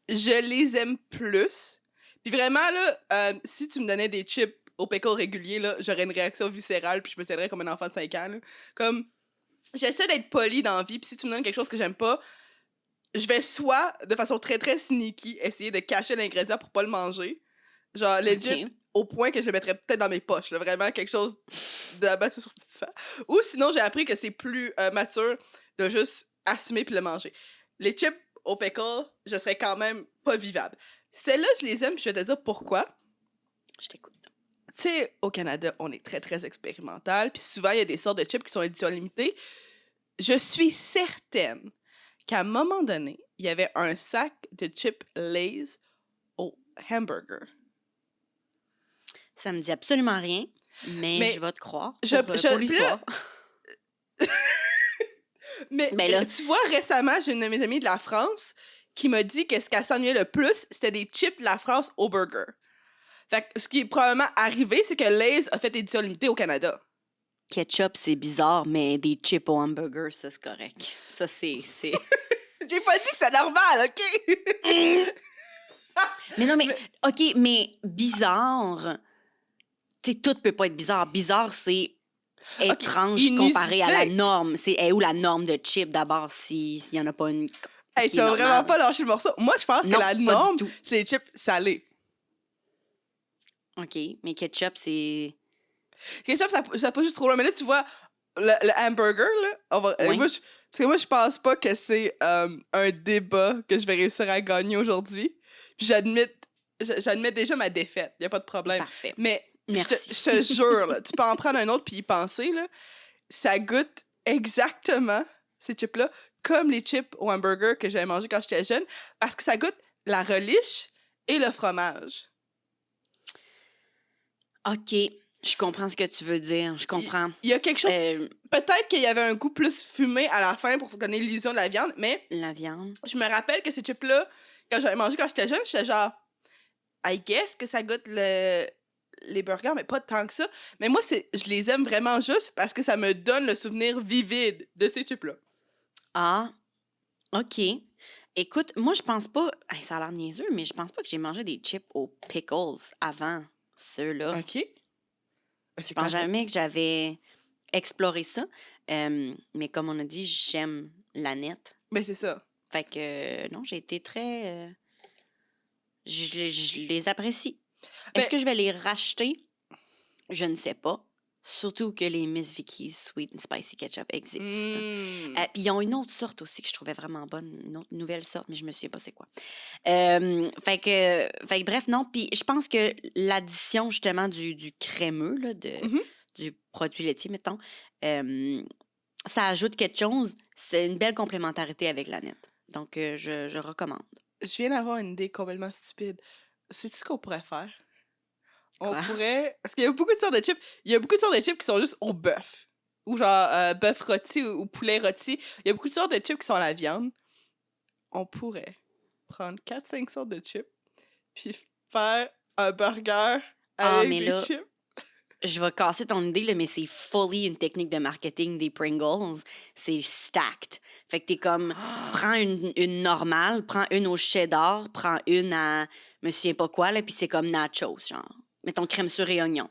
je les aime plus. Puis vraiment, là, si tu me donnais des chips au pickle régulier, là, j'aurais une réaction viscérale, puis je me tiendrais comme un enfant de 5 ans, là. Comme, j'essaie d'être polie dans la vie, puis si tu me donnes quelque chose que j'aime pas, je vais soit, de façon très, très sneaky, essayer de cacher l'ingrédient pour pas le manger. Genre, legit, OK. au point que je le mettrais peut-être dans mes poches, là, vraiment quelque chose de abattu sur ça. Ou sinon, j'ai appris que c'est plus mature de juste assumer puis le manger. Les chips au pickle, je serais quand même pas vivable. Celles-là, je les aime, puis je vais te dire pourquoi. Je t'écoute. Tu sais, au Canada, on est très, très expérimental, puis souvent, il y a des sortes de chips qui sont édition limitée. Je suis certaine qu'à un moment donné, il y avait un sac de chips Lay's au hamburger. Ça me dit absolument rien, mais je vais te croire pour l'histoire. Mais Ben là. Tu vois, récemment, j'ai une de mes amies de la France qui m'a dit que ce qu'elle s'ennuyait le plus, c'était des chips de la France au burger. Fait que ce qui est probablement arrivé, c'est que Lay's a fait édition limitée au Canada. Ketchup, c'est bizarre, mais des chips au hamburger, ça, c'est correct. Ça, c'est... J'ai pas dit que c'était normal, OK? Mais non, mais... OK, mais bizarre... Tu sais, tout peut pas être bizarre. Bizarre, c'est étrange comparé à la norme. C'est où la norme de chips, d'abord, s'il y en a pas une... Hey, tu vas vraiment pas lâcher le morceau. Moi, je pense que la norme, c'est les chips salés. OK, mais ketchup, c'est... Ketchup, ça pas juste trop loin. Mais là, tu vois, le hamburger, là, Oui. parce que moi, je pense pas que c'est un débat que je vais réussir à gagner aujourd'hui. Puis j'admets déjà ma défaite. Y a pas de problème. Parfait. Mais merci. Je te jure, là, tu peux en prendre un autre puis y penser, là, ça goûte exactement, ces chips-là, comme les chips au hamburger que j'avais mangé quand j'étais jeune, parce que ça goûte la relish et le fromage. OK, je comprends ce que tu veux dire. Je comprends. Il y a quelque chose... Peut-être qu'il y avait un goût plus fumé à la fin pour donner l'illusion de la viande, mais... La viande. Je me rappelle que ces chips-là, quand j'avais mangé quand j'étais jeune, j'étais genre... I guess que ça goûte les burgers, mais pas tant que ça. Mais moi, je les aime vraiment juste parce que ça me donne le souvenir vivide de ces chips-là. Ah, OK. Écoute, moi, je pense pas... Hey, ça a l'air niaiseux, mais je pense pas que j'ai mangé des chips aux pickles avant ceux-là. OK. Je pense jamais que j'avais exploré ça. Mais comme on a dit, j'aime la nette. Mais c'est ça. Fait que, non, j'ai été très... Je les apprécie. Est-ce que je vais les racheter? Je ne sais pas. Surtout que les Miss Vicky's Sweet and Spicy Ketchup existent. Puis ils ont une autre sorte aussi que je trouvais vraiment bonne, une autre nouvelle sorte, mais je me souviens pas c'est quoi. Fait que bref, non. Puis je pense que l'addition justement du crémeux, là, du produit laitier, mettons, ça ajoute quelque chose. C'est une belle complémentarité avec la nette. Donc, je recommande. Je viens d'avoir une idée complètement stupide. Sais-tu ce qu'on pourrait faire? On pourrait... Parce qu'il y a beaucoup de sortes de chips. Il y a beaucoup de sortes de chips qui sont juste au bœuf. Ou genre bœuf rôti ou poulet rôti. Il y a beaucoup de sortes de chips qui sont à la viande. On pourrait prendre 4-5 sortes de chips puis faire un burger avec des chips. Je vais casser ton idée, là, mais c'est fully une technique de marketing des Pringles. C'est stacked. Fait que t'es comme, prends une normale, prends une au cheddar, prends une à, je me souviens pas quoi, là, puis c'est comme nachos, genre. Mettons crème sur et oignon.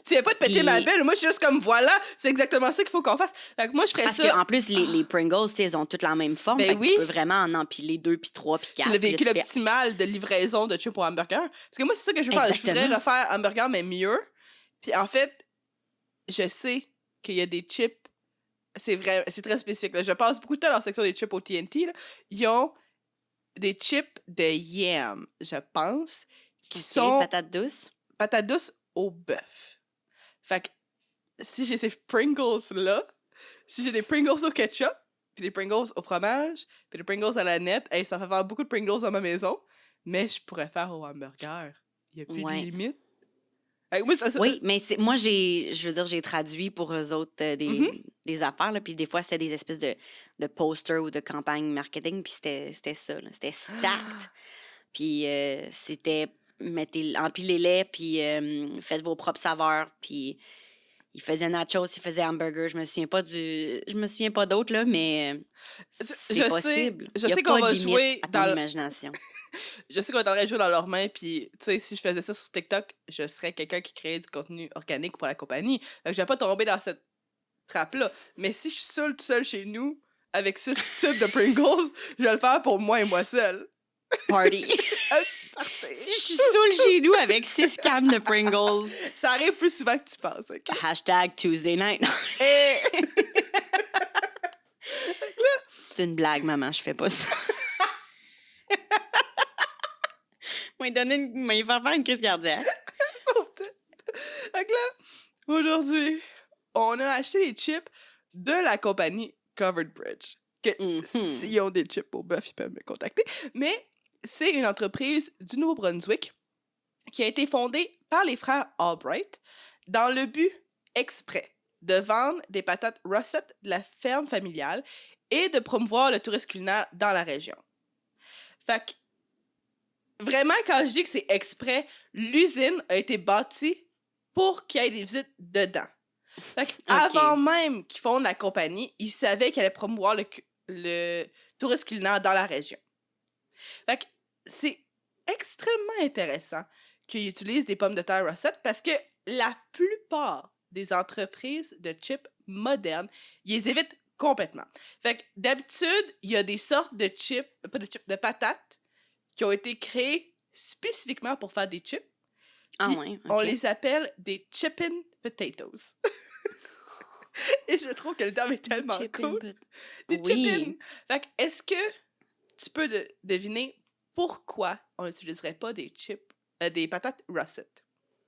Tu viens pas de péter ma belle. Moi, je suis juste comme, voilà, c'est exactement ça qu'il faut qu'on fasse. Fait que moi, je ferais Parce ça. qu'en plus, les Pringles, elles ont toutes la même forme. Ben fait oui. que tu peux vraiment en empiler 2, puis 3, puis 4. C'est le véhicule optimal de livraison de chips au hamburger. Parce que moi, c'est ça que je veux faire. Je voudrais refaire hamburger, mais mieux. Puis en fait, je sais qu'il y a des chips. C'est vrai, c'est très spécifique. Là. Je passe beaucoup de temps dans la section des chips au TNT. Là. Ils ont des chips de yam, je pense, qui sont... Patates douces. Patates douces au bœuf. Fait que si j'ai ces Pringles-là, si j'ai des Pringles au ketchup, puis des Pringles au fromage, puis des Pringles à la nette, hey, ça fait faire beaucoup de Pringles dans ma maison, mais je pourrais faire au hamburger. Il n'y a plus de limite. Moi, oui, mais moi, j'ai traduit pour eux autres des affaires, là, puis des fois, c'était des espèces de posters ou de campagnes marketing, puis c'était ça, là, c'était stacked. Puis c'était, empilez-les, puis faites vos propres saveurs, puis ils faisaient nachos, ils faisaient hamburger, je me souviens pas d'autres, là, mais c'est possible. Je sais qu'on va jouer dans l'imagination. Je sais qu'on est en train de jouer dans leurs mains, puis, tu sais, si je faisais ça sur TikTok, je serais quelqu'un qui créait du contenu organique pour la compagnie. Fait que je vais pas tomber dans cette trappe-là. Mais si je suis tout seul chez nous, avec 6 tubes de Pringles, je vais le faire pour moi et moi seul. Party! Parfait. Si je suis seule chez nous avec 6 cannes de Pringles. Ça arrive plus souvent que tu penses, OK? Hashtag Tuesday night. C'est une blague, maman, je fais pas ça. Il va faire une crise cardiaque. Fait que là, aujourd'hui, on a acheté les chips de la compagnie Covered Bridge. S'ils ont des chips au bœuf, ils peuvent me contacter. Mais c'est une entreprise du Nouveau-Brunswick qui a été fondée par les frères Albright dans le but exprès de vendre des patates russet de la ferme familiale et de promouvoir le tourisme culinaire dans la région. Fait que vraiment, quand je dis que c'est exprès, l'usine a été bâtie pour qu'il y ait des visites dedans. Fait avant OK. même qu'ils fondent la compagnie, ils savaient qu'elle allait promouvoir le tourisme culinaire dans la région. Fait que c'est extrêmement intéressant qu'ils utilisent des pommes de terre Russet parce que la plupart des entreprises de chips modernes, ils les évitent complètement. Fait que d'habitude, il y a des sortes de chips, pas de chips, de patates qui ont été créées spécifiquement pour faire des chips. Ah Puis ouais, on OK. les appelle des chippin' potatoes. Et je trouve que le terme est Des tellement chipping cool. pot Des chippin'. oui. Fait que est-ce que tu peux deviner pourquoi on n'utiliserait pas des chips, des patates russet?